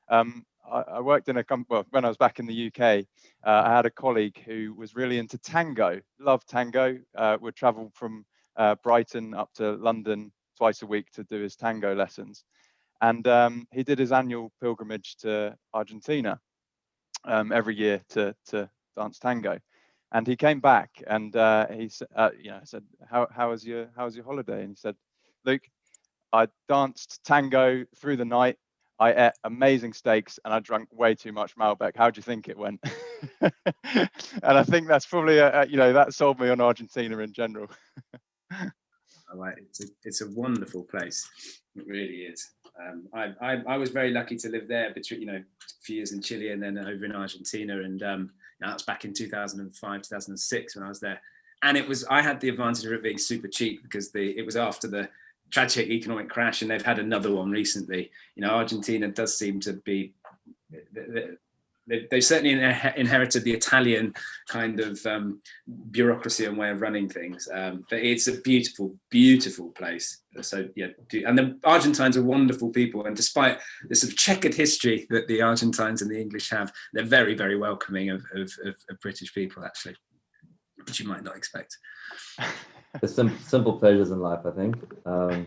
I worked in a company, well, when I was back in the UK, I had a colleague who was really into tango, loved tango, would travel from Brighton up to London twice a week to do his tango lessons. And he did his annual pilgrimage to Argentina. every year to dance tango. And he came back and he said, I said, how was your holiday? And he said, Luke, I danced tango through the night. I ate amazing steaks and I drank way too much Malbec. How do you think it went? And I think that's probably that sold me on Argentina in general. It's a wonderful place. It really is. I was very lucky to live there between a few years in Chile and then over in Argentina, and that was back in 2005, 2006 when I was there. And I had the advantage of it being super cheap because it was after the tragic economic crash, and they've had another one recently. Argentina does seem to be. They've certainly inherited the Italian kind of bureaucracy and way of running things. But it's a beautiful, beautiful place. So yeah, and the Argentines are wonderful people. And despite the sort of checkered history that the Argentines and the English have, they're very, very welcoming of British people, actually, which you might not expect. There's some simple pleasures in life, I think. I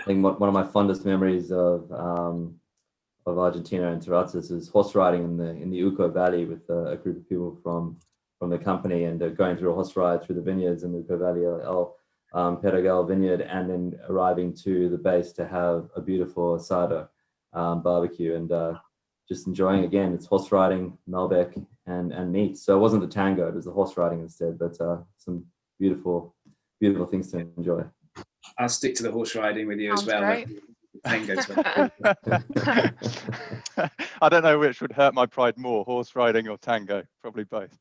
think one of my fondest memories of Argentina and Terrazas is horse riding in the Uco Valley with a group of people from the company, and going through a horse ride through the vineyards in the Uco Valley, El Perejil vineyard, and then arriving to the base to have a beautiful asado barbecue, and just enjoying, again, it's horse riding, Malbec, and meat. So it wasn't the tango, it was the horse riding instead, but some beautiful things to enjoy. I'll stick to the horse riding with you. Sounds as well. Great. I don't know which would hurt my pride more, horse riding or tango. Probably both.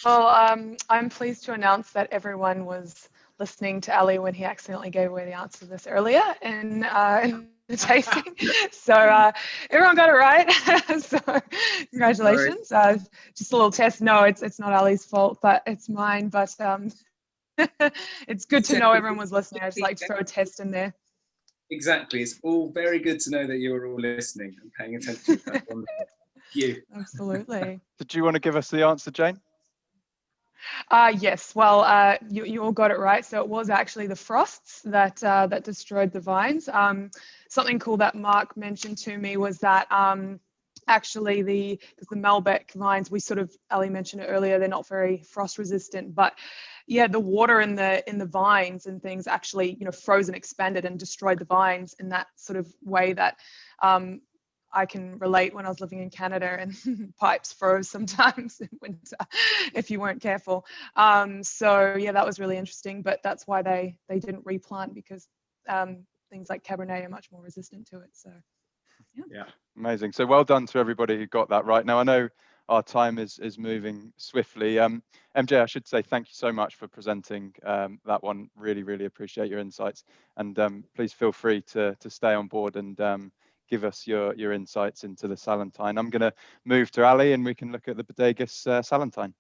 Well, I'm pleased to announce that everyone was listening to Ali when he accidentally gave away the answer to this earlier in the tasting. So everyone got it right. So congratulations. Just a little test. No, it's not Ali's fault, but it's mine. But it's good to know everyone was listening. I just like to throw a test in there. Exactly. It's all very good to know that you're all listening and paying attention. That's wonderful. Thank you. Absolutely. Did you want to give us the answer, Jane? Yes. Well, you all got it right. So it was actually the frosts that destroyed the vines. Something cool that Mark mentioned to me was that actually because the Malbec vines, Ali mentioned it earlier, they're not very frost resistant, but yeah, the water in the vines and things actually, froze and expanded and destroyed the vines in that sort of way that I can relate when I was living in Canada and pipes froze sometimes in winter if you weren't careful. So yeah, that was really interesting, but that's why they didn't replant, because things like Cabernet are much more resistant to it. So yeah, amazing. So well done to everybody who got that right. Now I know our time is moving swiftly. MJ, I should say thank you so much for presenting that one. Really, really appreciate your insights, and please feel free to stay on board and give us your insights into the Salentine. I'm going to move to Ali and we can look at the Bodegas Salentine.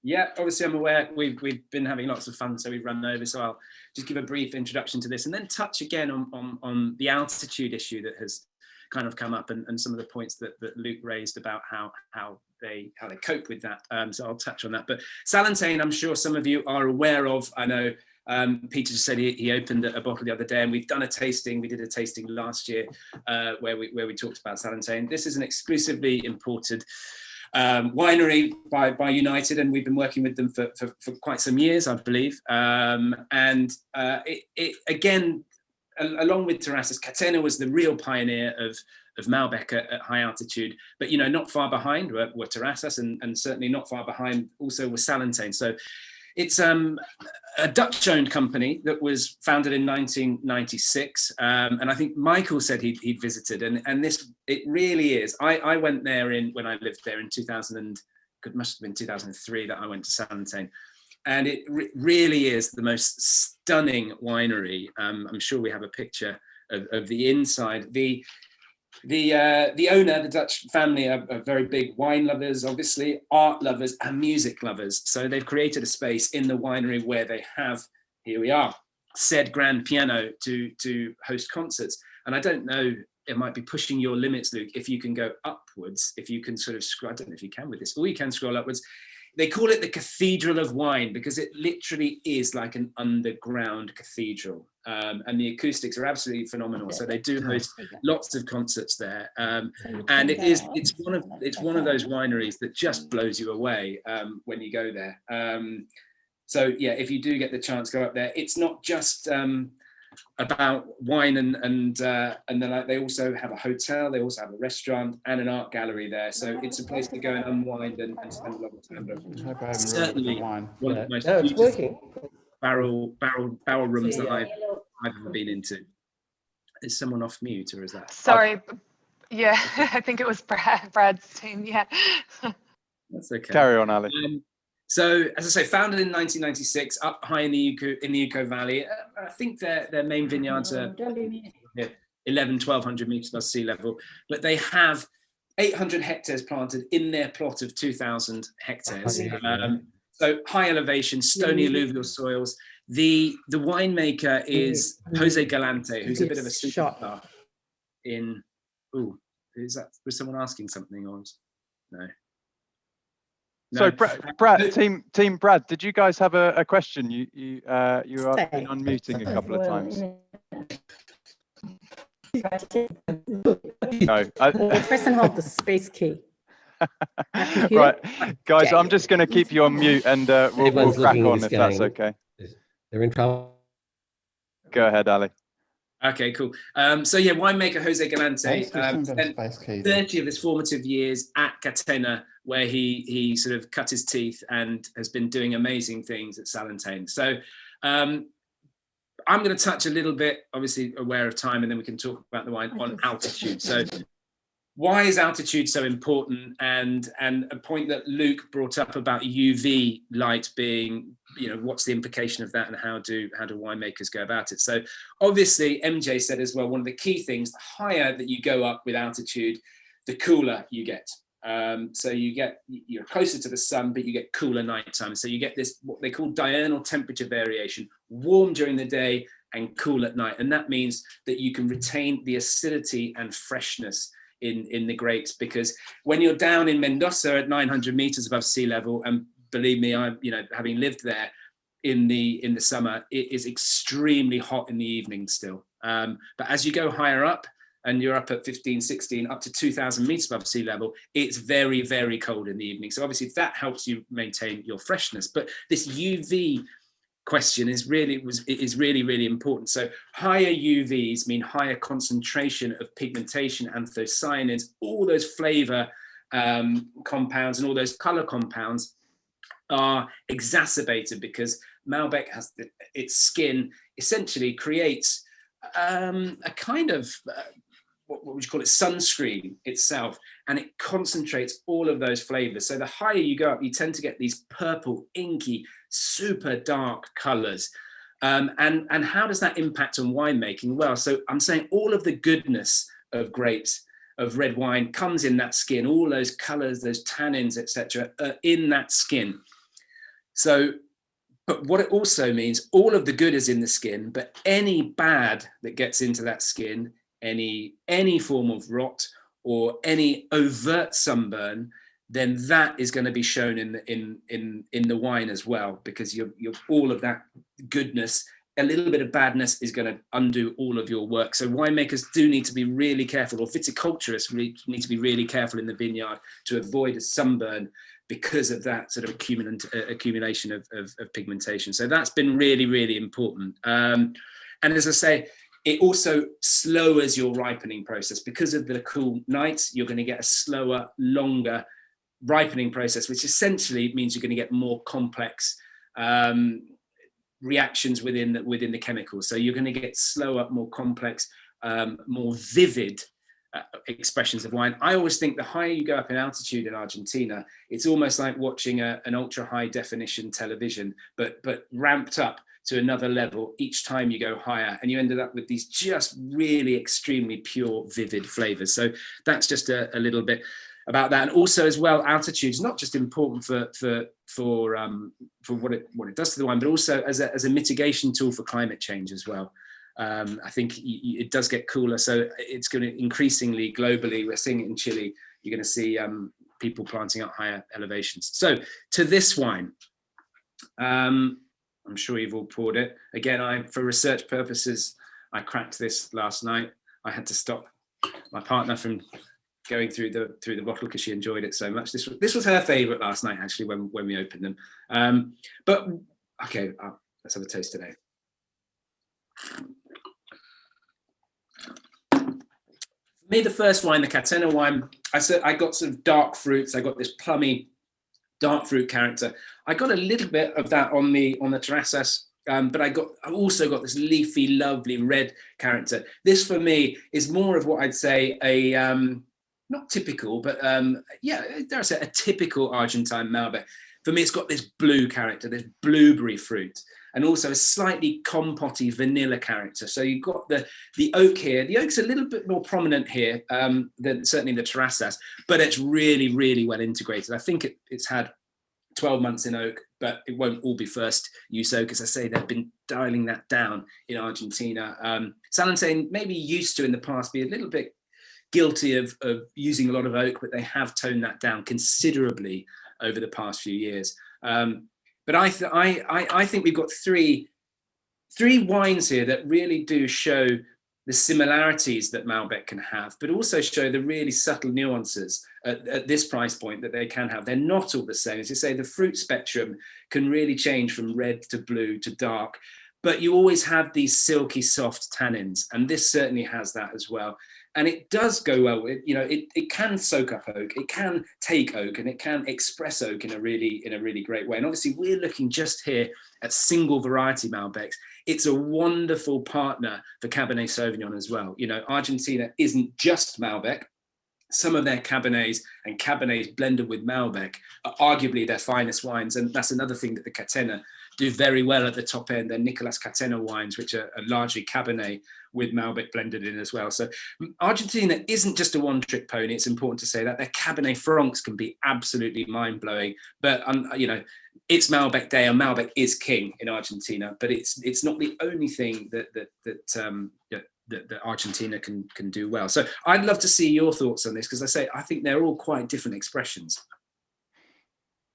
Yeah, obviously I'm aware we've been having lots of fun, so we've run over. So I'll just give a brief introduction to this and then touch again on the altitude issue that has kind of come up, and some of the points that Luke raised about how they cope with that. So I'll touch on that. But Salentine, I'm sure some of you are aware of. I know Peter just said he opened a bottle the other day, and we've done a tasting. We did a tasting last year where we talked about Salentine. This is an exclusively imported winery by United, and we've been working with them for quite some years, I believe. It again, along with Terrazas, Catena was the real pioneer of Malbec at high altitude, but not far behind were Terrazas, and certainly not far behind also was Salentine. So it's a Dutch-owned company that was founded in 1996, and I think Michael said he'd visited, and it really is. I went there when I lived there in 2000, it must have been 2003 that I went to Salentine. And it really is the most stunning winery. I'm sure we have a picture of the inside. The owner, the Dutch family, are very big wine lovers, obviously, art lovers and music lovers. So they've created a space in the winery where they have, here we are, said grand piano to host concerts. And I don't know, it might be pushing your limits, Luke, if you can go upwards, if you can sort of scroll, I don't know if you can with this, or you can scroll upwards. They call it the Cathedral of Wine because it literally is like an underground cathedral. and the acoustics are absolutely phenomenal. So they do host lots of concerts there, and it's one of those wineries that just blows you away when you go there. So yeah, if you do get the chance, go up there. It's not just about wine and then like they also have a hotel, they also have a restaurant and an art gallery there. So it's a place to go and unwind and spend a lot of time. But certainly one of the most beautiful barrel rooms that I've ever been into. Is someone off mute or is that? Sorry. Yeah, I think it was Brad's team. Yeah. That's okay. Carry on, Ali. So, as I say, founded in 1996, up high in the Uco Valley. I think their main vineyards are 1,100-1,200 meters above sea level, but they have 800 hectares planted in their plot of 2,000 hectares. So high elevation, stony alluvial soils. The winemaker is Jose Galante, who's a bit of a superstar in. Ooh, is that? Was someone asking something or no? So Brad, team Brad, did you guys have a question? You are been unmuting a couple of times. No. Press and hold the space key. Right, guys, I'm just going to keep you on mute and we'll crack on if that's okay. They're in trouble. Go ahead, Ali. Okay, cool. So yeah, winemaker Jose Galante spent 30 of his formative years at Catena, where he sort of cut his teeth and has been doing amazing things at Salentine. So I'm going to touch a little bit, obviously aware of time, and then we can talk about the wine on altitude. So why is altitude so important? And a point that Luke brought up about UV light being, what's the implication of that and how do winemakers go about it? So obviously MJ said as well, one of the key things, the higher that you go up with altitude, the cooler you get. So you're closer to the sun, but you get cooler nighttime. So you get this, what they call diurnal temperature variation, warm during the day and cool at night. And that means that you can retain the acidity and freshness in the grapes, because when you're down in Mendoza at 900 meters above sea level, and believe me, I'm having lived there in the summer, it is extremely hot in the evening still. But as you go higher up, and you're up at 15, 16, up to 2,000 meters above sea level, it's very, very cold in the evening. So obviously that helps you maintain your freshness. But this UV question is really, really important. So higher UVs mean higher concentration of pigmentation, anthocyanins, all those flavor compounds and all those color compounds are exacerbated because Malbec has its skin essentially creates a kind of what would you call it, sunscreen itself, and it concentrates all of those flavors. So the higher you go up, you tend to get these purple, inky, super dark colors. And how does that impact on winemaking? Well, so I'm saying all of the goodness of grapes, of red wine, comes in that skin. All those colors, those tannins, etc., are in that skin. So, but what it also means, all of the good is in the skin, but any bad that gets into that skin, any form of rot or any overt sunburn, then that is going to be shown in the wine as well, because you're all of that goodness, a little bit of badness is going to undo all of your work. So winemakers do need to be really careful, or viticulturists need to be really careful in the vineyard to avoid a sunburn because of that sort of accumulation of pigmentation. So that's been really, really important. And as I say, it also slows your ripening process. Because of the cool nights, you're going to get a slower, longer ripening process, which essentially means you're going to get more complex reactions within the chemicals. So you're going to get slower, more complex, more vivid expressions of wine. I always think the higher you go up in altitude in Argentina, it's almost like watching an ultra high definition television, but ramped up to another level each time you go higher, and you ended up with these just really extremely pure, vivid flavors. So that's just a little bit about that. And also as well, altitude is not just important for what it does to the wine, but also as a mitigation tool for climate change as well. I think it does get cooler, so it's going to increasingly globally, we're seeing it in Chile, you're going to see people planting up higher elevations. So to this wine, I'm sure you've all poured it. Again, for research purposes, I cracked this last night. I had to stop my partner from going through the bottle because she enjoyed it so much. This was her favourite last night, actually, when we opened them. But okay, let's have a taste today. For me, the first wine, the Catena wine, I got sort of dark fruits. I got this plummy dark fruit character. I got a little bit of that on the Terrazzas, but I also got this leafy, lovely red character. This for me is more of what I'd say a not typical, but yeah, dare I say a typical Argentine Malbec. For me, it's got this blue character, this blueberry fruit, and also a slightly compotty vanilla character. So you've got the oak here. The oak's a little bit more prominent here than certainly the Terrazzas, but it's really, really well integrated. I think it's had 12 months in oak, but it won't all be first use oak. As I say, they've been dialing that down in Argentina. Salentine maybe used to in the past be a little bit guilty of using a lot of oak, but they have toned that down considerably over the past few years. But I think we've got three wines here that really do show the similarities that Malbec can have, but also show the really subtle nuances at this price point that they can have. They're not all the same. As you say, the fruit spectrum can really change from red to blue to dark, but you always have these silky, soft tannins, and this certainly has that as well. And it does go well with, it can soak up oak, it can take oak, and it can express oak in a really great way. And obviously we're looking just here at single variety Malbecs. It's a wonderful partner for Cabernet Sauvignon as well. Argentina isn't just Malbec. Some of their Cabernets and Cabernets blended with Malbec are arguably their finest wines. And that's another thing that the Catena do very well at the top end. They're Nicolas Catena wines, which are largely Cabernet with Malbec blended in as well. So Argentina isn't just a one-trick pony. It's important to say that. Their Cabernet Francs can be absolutely mind-blowing. But, it's Malbec Day, and Malbec is king in Argentina. But it's not the only thing that Argentina can do well. So I'd love to see your thoughts on this, because I think they're all quite different expressions.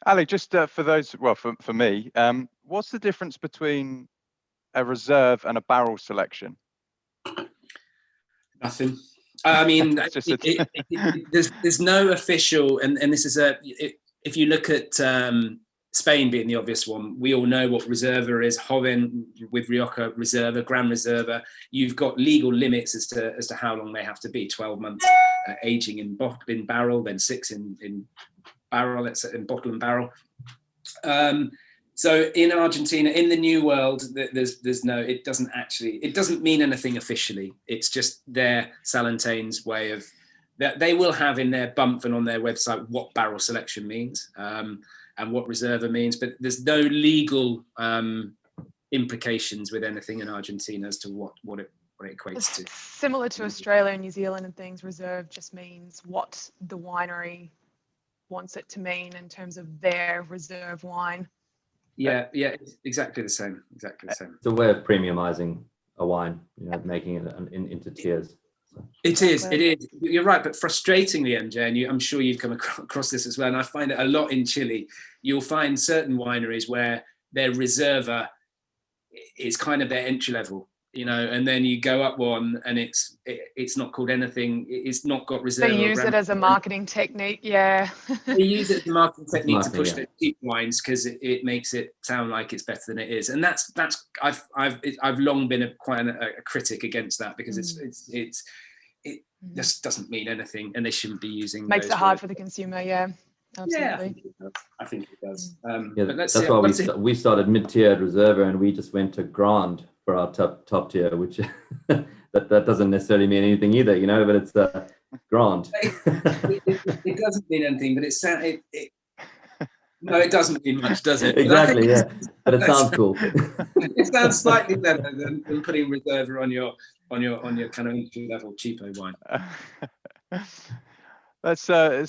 Ali, just for those, well, for me, what's the difference between a reserve and a barrel selection? Nothing. I mean, there's no official, and this is if you look at Spain being the obvious one, we all know what Reserva is. Joven with Rioja Reserva, Gran Reserva. You've got legal limits as to how long they have to be. 12 months aging in barrel, then 6 in barrel. It's in bottle and barrel. So in Argentina, in the New World, there's no. It doesn't mean anything officially. It's just their Salentine's way of that they will have in their bump and on their website what barrel selection means. And what Reserva means, but there's no legal implications with anything in Argentina as to what it equates to. Similar to Australia and New Zealand and things, reserve just means what the winery wants it to mean in terms of their reserve wine. Yeah, it's exactly the same. It's a way of premiumizing a wine, making it into tiers. It is. You're right, but frustratingly, MJ, and I'm sure you've come across this as well, and I find it a lot in Chile. You'll find certain wineries where their Reserva is kind of their entry level, and then you go up one and it's not called anything. It's not got Reserva. They use it as a marketing technique, yeah. They use it as a marketing technique to push their cheap wines because it makes it sound like it's better than it is, and that's I've long been quite a critic against that, because it just doesn't mean anything, and they shouldn't be using. Makes it hard for the consumer, yeah. Absolutely. Yeah, I think it does. But that's why we started mid-tier at Reserva, and we just went to Grand for our top tier, which that doesn't necessarily mean anything either, but it's Grand. It doesn't mean anything, but no, it doesn't mean much, does it? Exactly, but it sounds cool. It sounds slightly better than putting Reserva on your kind of entry-level cheapo wine. Let's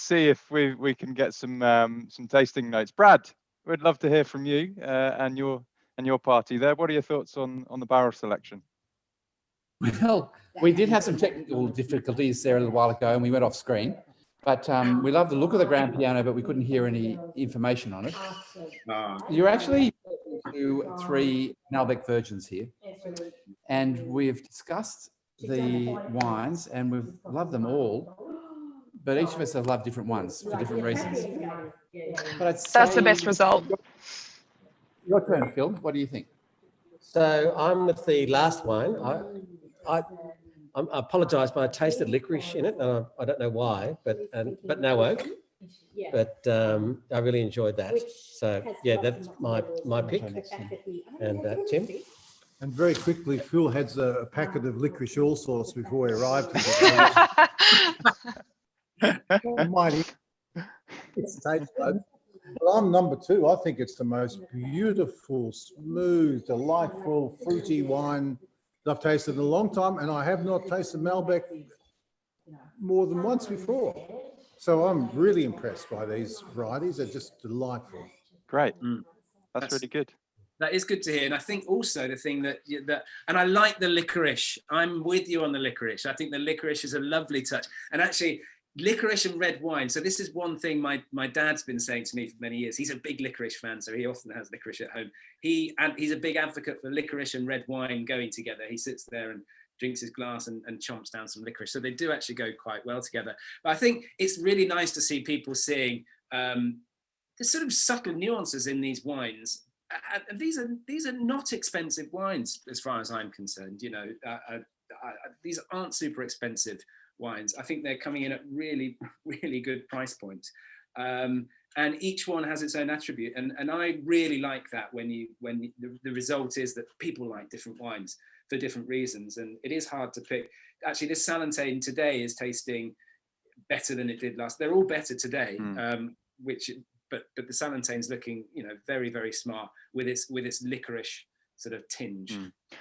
see if we can get some tasting notes. Brad, we'd love to hear from you and your party there. What are your thoughts on the barrel selection? Well, we did have some technical difficulties there a little while ago, and we went off screen. But we love the look of the grand piano, but we couldn't hear any information on it. You're actually to 3 Malbec virgins here, and we've discussed the wines and we've loved them all, but each of us have loved different ones for different reasons. But That's the best result. Your turn, Phil. What do you think? So I'm with the last wine. I apologise, but I tasted licorice in it. I don't know why, but no oak. But I really enjoyed that. So yeah, that's my pick. And Tim. And very quickly, Phil had a packet of licorice all sorts before he arrived here. Mighty. It's taste buds. Well, I'm number 2. I think it's the most beautiful, smooth, delightful, fruity wine that I've tasted in a long time, and I have not tasted Malbec more than once before. So I'm really impressed by these varieties. They're just delightful. Great. That's really good. That is good to hear. And I think also the thing that and I like the licorice. I'm with you on the licorice. I think the licorice is a lovely touch. And actually, licorice and red wine. So this is one thing my dad's been saying to me for many years. He's a big licorice fan, so he often has licorice at home. He's a big advocate for licorice and red wine going together. He sits there and drinks his glass and chomps down some licorice. So they do actually go quite well together. But I think it's really nice to see people seeing the sort of subtle nuances in these wines. And these are not expensive wines as far as I'm concerned. You know, these aren't super expensive wines. I think they're coming in at really, really good price points. And each one has its own attribute. And I really like that when the result is that people like different wines for different reasons. And it is hard to pick. Actually, this Salentine today is tasting better than it did last. They're all better today, but the Salentine's looking, you know, very, very smart with its licorice sort of tinge.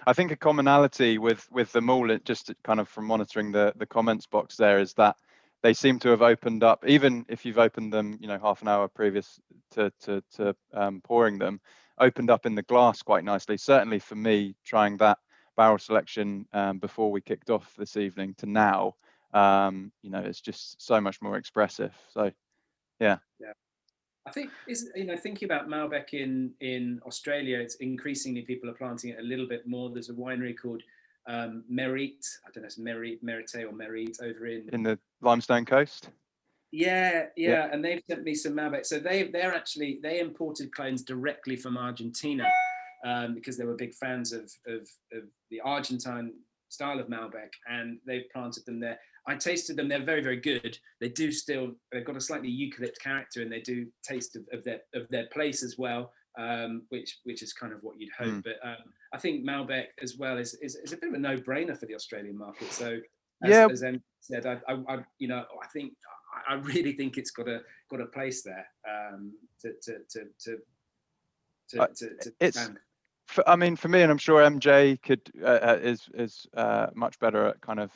I think a commonality with them all, just kind of from monitoring the comments box there, is that they seem to have opened up, even if you've opened them, you know, half an hour previous to pouring them, opened up in the glass quite nicely. Certainly for me, trying that barrel selection before we kicked off this evening to now, you know, it's just so much more expressive. So, yeah. I think thinking about Malbec in Australia, it's increasingly people are planting it a little bit more. There's a winery called Merite. I don't know if it's Merite or Merite over in the Limestone Coast. Yeah, and they've sent me some Malbec. So they imported clones directly from Argentina because they were big fans of the Argentine style of Malbec, and they've planted them there. I tasted them; they're very, very good. They've got a slightly eucalypt character, and they do taste of their place as well, which is kind of what you'd hope. But I think Malbec as well is a bit of a no-brainer for the Australian market. So as Em said, I really think it's got a place there to expand. I mean, for me, and I'm sure MJ is much better at kind of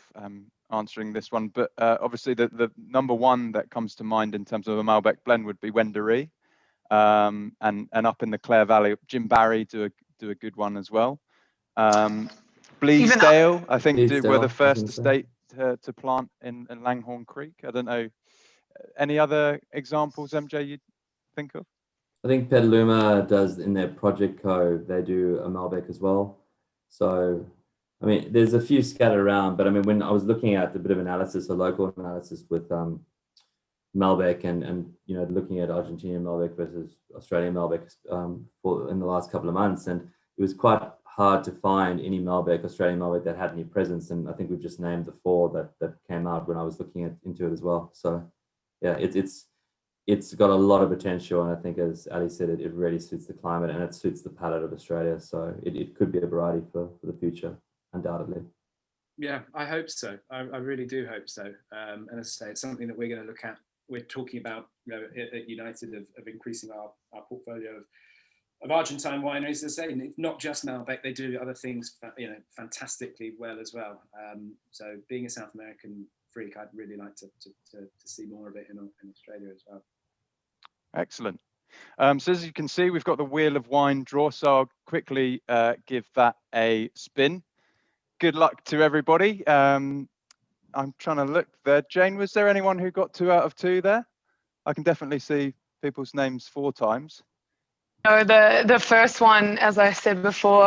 answering this one, but obviously the number one that comes to mind in terms of a Malbec blend would be Wendouree, and up in the Clare Valley, Jim Barry do a good one as well. Bleasdale, I think, were the first estate to plant in Langhorne Creek. I don't know, any other examples, MJ, you'd think of? I think Petaluma does in their Project Co. They do a Malbec as well. So, I mean, there's a few scattered around, but I mean, when I was looking at a bit of analysis, a local analysis with Malbec and you know, looking at Argentinian Malbec versus Australian Malbec in the last couple of months, and it was quite hard to find any Australian Malbec that had any presence. And I think we've just named the 4 that came out when I was looking into it as well. So, yeah, it's got a lot of potential, and I think, as Ali said, it really suits the climate and it suits the palate of Australia. So it could be a variety for the future, undoubtedly. Yeah, I hope so. I really do hope so. And as I say, it's something that we're going to look at. We're talking about, you know, at United of increasing our portfolio of Argentine wineries. As I say, it's not just Malbec; they do other things, you know, fantastically well as well. So being a South American freak, I'd really like to see more of it in Australia as well. Excellent. So as you can see, we've got the Wheel of Wine draw, so I'll quickly give that a spin. Good luck to everybody. I'm trying to look there. Jane, was there anyone who got 2 out of 2 there? I can definitely see people's names 4 times. No, the first one, as I said before,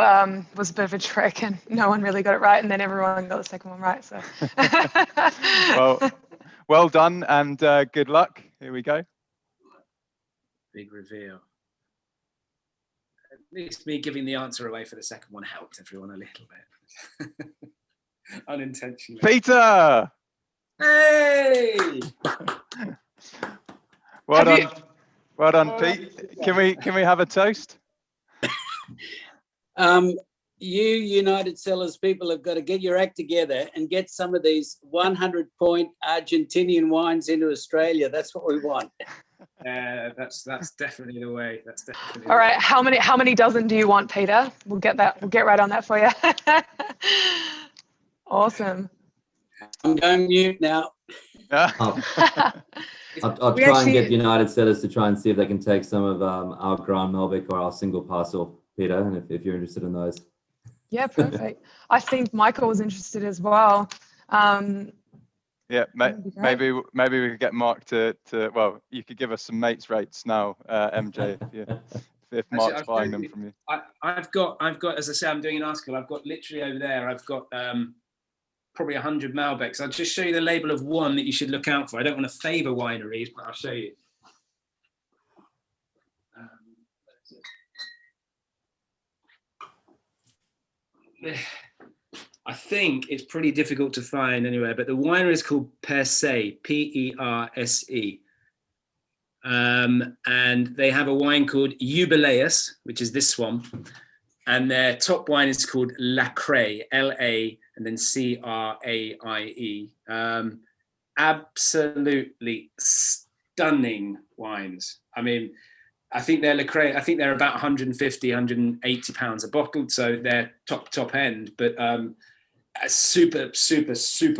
was a bit of a trick, and no one really got it right, and then everyone got the second one right. So, well done, and good luck. Here we go. Big reveal. At least me giving the answer away for the second one helped everyone a little bit. Unintentionally. Peter! Hey! Well done. Well done, Pete. Can we have a toast? You United Cellars people have got to get your act together and get some of these 100-point Argentinian wines into Australia. That's what we want. Yeah, that's definitely the way. That's definitely. all right, how many dozen do you want, Peter? We'll get right on that for you. Awesome. I'm going mute now. I'll try and get United Cellars to try and see if they can take some of our Grand Malbec or our single parcel, Peter, and if you're interested in those. Yeah, perfect. I think Michael was interested as well. Yeah, maybe we could get Mark to well, you could give us some mates rates now, MJ, if Mark's buying them from you. I've got, as I say, I'm doing an article. I've got literally over there, I've got probably 100 Malbecs. I'll just show you the label of one that you should look out for. I don't want to favour wineries, but I'll show you. I think it's pretty difficult to find anywhere, but the winery is called Perse, Perse. And they have a wine called Jubileus, which is this one. And their top wine is called Lacraie, L-A, and then C-R-A-I-E. Absolutely stunning wines. I mean, I think they're Lacraie, I think they're about 150, 180 pounds a bottle. So they're top end, but super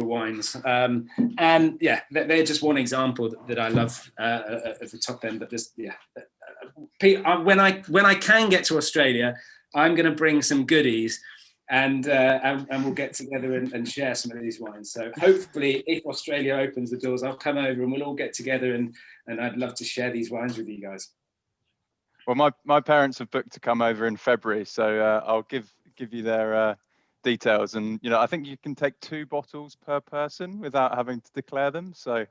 wines. And yeah, they're just one example that I love of the top end. But there's, yeah, Pete, when I can get to Australia, I'm going to bring some goodies, and we'll get together and share some of these wines. So hopefully, if Australia opens the doors, I'll come over and we'll all get together, and I'd love to share these wines with you guys. Well, my parents have booked to come over in February, so I'll give you their details, and I think you can take 2 bottles per person without having to declare them. So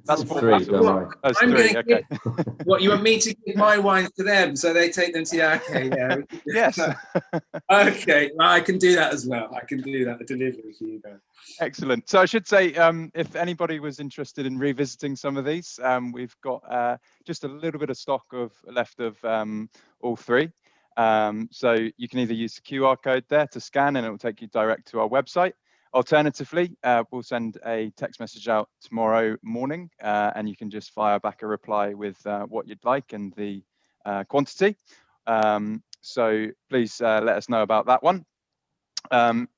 that's 3. Don't worry. That's 3. Okay. What, you want me to give my wines to them so they take them to you? Okay, yeah. Yes. Okay, well, I can do that as well. I can do that, the delivery for you guys. Excellent. So I should say, if anybody was interested in revisiting some of these, we've got just a little bit of stock left of all 3. So you can either use the QR code there to scan, and it will take you direct to our website. Alternatively, we'll send a text message out tomorrow morning, and you can just fire back a reply with what you'd like and the quantity. So please let us know about that one.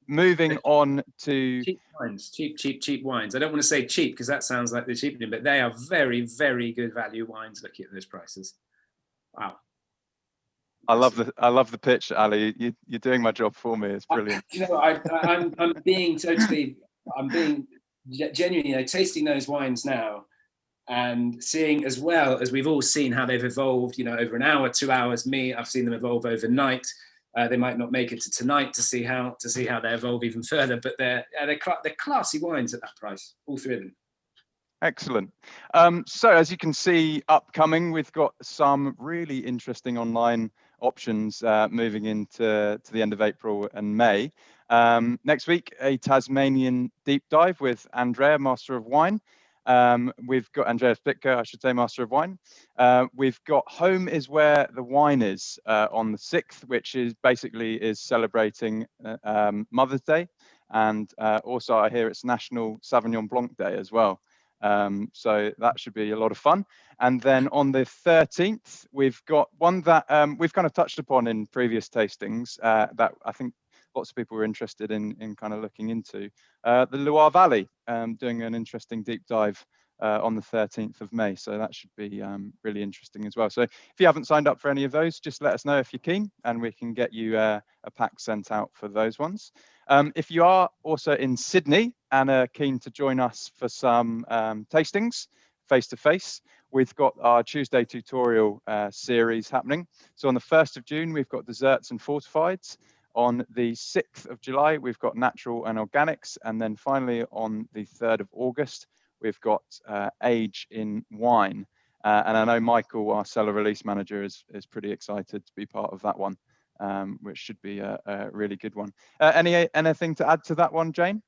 Moving on to cheap wines, cheap wines. I don't want to say cheap because that sounds like they're cheapening, but they are very, very good value wines. Looking at those prices, wow. I love the pitch, Ali. You're doing my job for me. It's brilliant. I'm being genuinely, tasting those wines now, and seeing as well as we've all seen how they've evolved. Over an hour, 2 hours. I've seen them evolve overnight. They might not make it to tonight to see how they evolve even further, but they're classy wines at that price. All 3 of them. Excellent. So as you can see, upcoming, we've got some really interesting online options moving into the end of April and May. Next week, a Tasmanian deep dive with Andrea, Master of Wine. We've got Andrea Spitka, I should say, Master of Wine. We've got Home is Where the Wine Is on the 6th, which is basically celebrating Mother's Day. And also I hear it's National Sauvignon Blanc Day as well. So that should be a lot of fun. And then on the 13th, we've got one that we've kind of touched upon in previous tastings that I think lots of people were interested in kind of looking into. The Loire Valley, doing an interesting deep dive on the 13th of May. So that should be really interesting as well. So if you haven't signed up for any of those, just let us know if you're keen, and we can get you a pack sent out for those ones. If you are also in Sydney and are keen to join us for some tastings face-to-face, we've got our Tuesday tutorial series happening. So on the 1st of June, we've got desserts and fortifieds. On the 6th of July, we've got natural and organics. And then finally, on the 3rd of August, we've got age in wine. And I know Michael, our cellar release manager, is pretty excited to be part of that one, which should be a really good one. Anything to add to that one, Jane?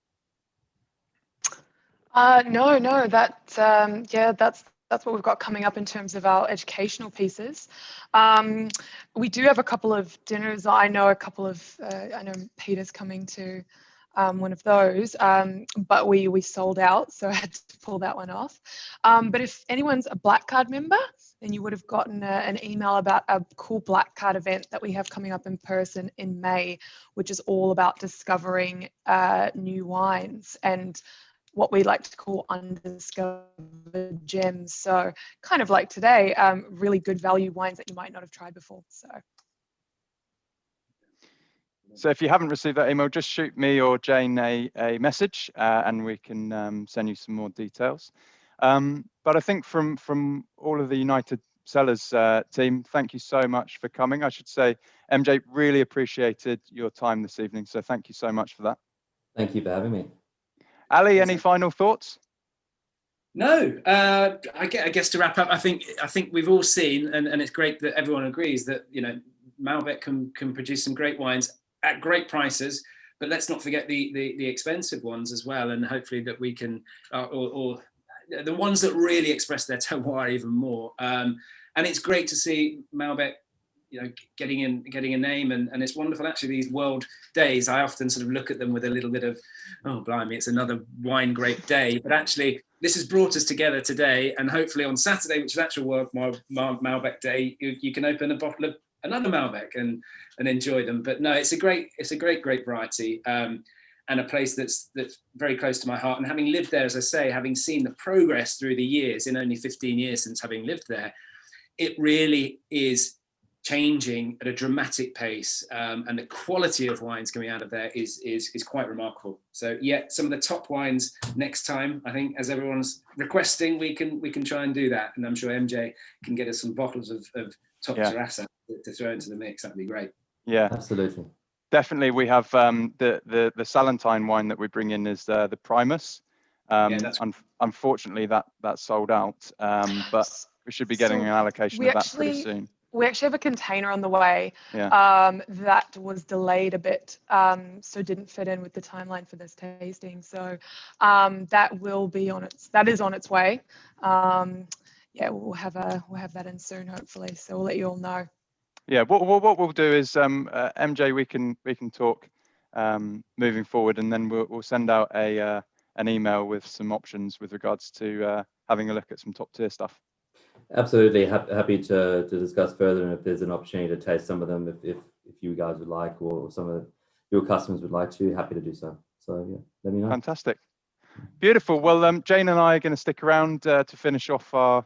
No, that's what we've got coming up in terms of our educational pieces. We do have a couple of dinners. I know Peter's coming to one of those, but we sold out, so I had to pull that one off. But if anyone's a Black Card member, then you would have gotten an email about a cool Black Card event that we have coming up in person in May, which is all about discovering new wines and what we like to call undiscovered gems. So kind of like today, really good value wines that you might not have tried before. So if you haven't received that email, just shoot me or Jane a message and we can send you some more details. But I think from all of the United Cellars team, thank you so much for coming. I should say, MJ, really appreciated your time this evening. So thank you so much for that. Thank you for having me. Ali, any final thoughts? No, I guess to wrap up, I think we've all seen, and it's great that everyone agrees that, you know, Malbec can produce some great wines at great prices, but let's not forget the expensive ones as well, and hopefully that we can, or the ones that really express their terroir even more. And it's great to see Malbec, you know, getting a name, and it's wonderful actually. These World Days, I often sort of look at them with a little bit of, oh blimey, it's another wine grape day. But actually, this has brought us together today, and hopefully on Saturday, which is actual World Malbec Day, you can open a bottle of another Malbec and enjoy them. But no, it's a great variety, and a place that's very close to my heart. And having lived there, as I say, having seen the progress through the years, in only 15 years since having lived there, it really is changing at a dramatic pace, and the quality of wines coming out of there is quite remarkable. So yeah, some of the top wines next time, I think, as everyone's requesting, we can try and do that, and I'm sure MJ can get us some bottles of top Terroir to throw into the mix. That'd be great. Yeah, absolutely. Definitely, we have the Salentine wine that we bring in is the Primus. Unfortunately, that's sold out, but we should be getting an allocation of that pretty soon. We actually have a container on the way that was delayed a bit, so didn't fit in with the timeline for this tasting. So that will be that is on its way. We'll have that in soon, hopefully. So we'll let you all know. Yeah, what we'll do is MJ, we can talk moving forward, and then we'll send out an email with some options with regards to having a look at some top tier stuff. Absolutely, happy to discuss further, and if there's an opportunity to taste some of them, if you guys would like, or some of your customers would like to, happy to do so. So yeah, let me know. Fantastic, beautiful. Well, Jane and I are going to stick around to finish off our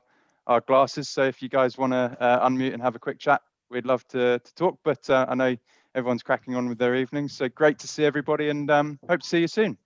glasses. So if you guys want to unmute and have a quick chat, we'd love to talk. But I know everyone's cracking on with their evenings. So great to see everybody, and hope to see you soon.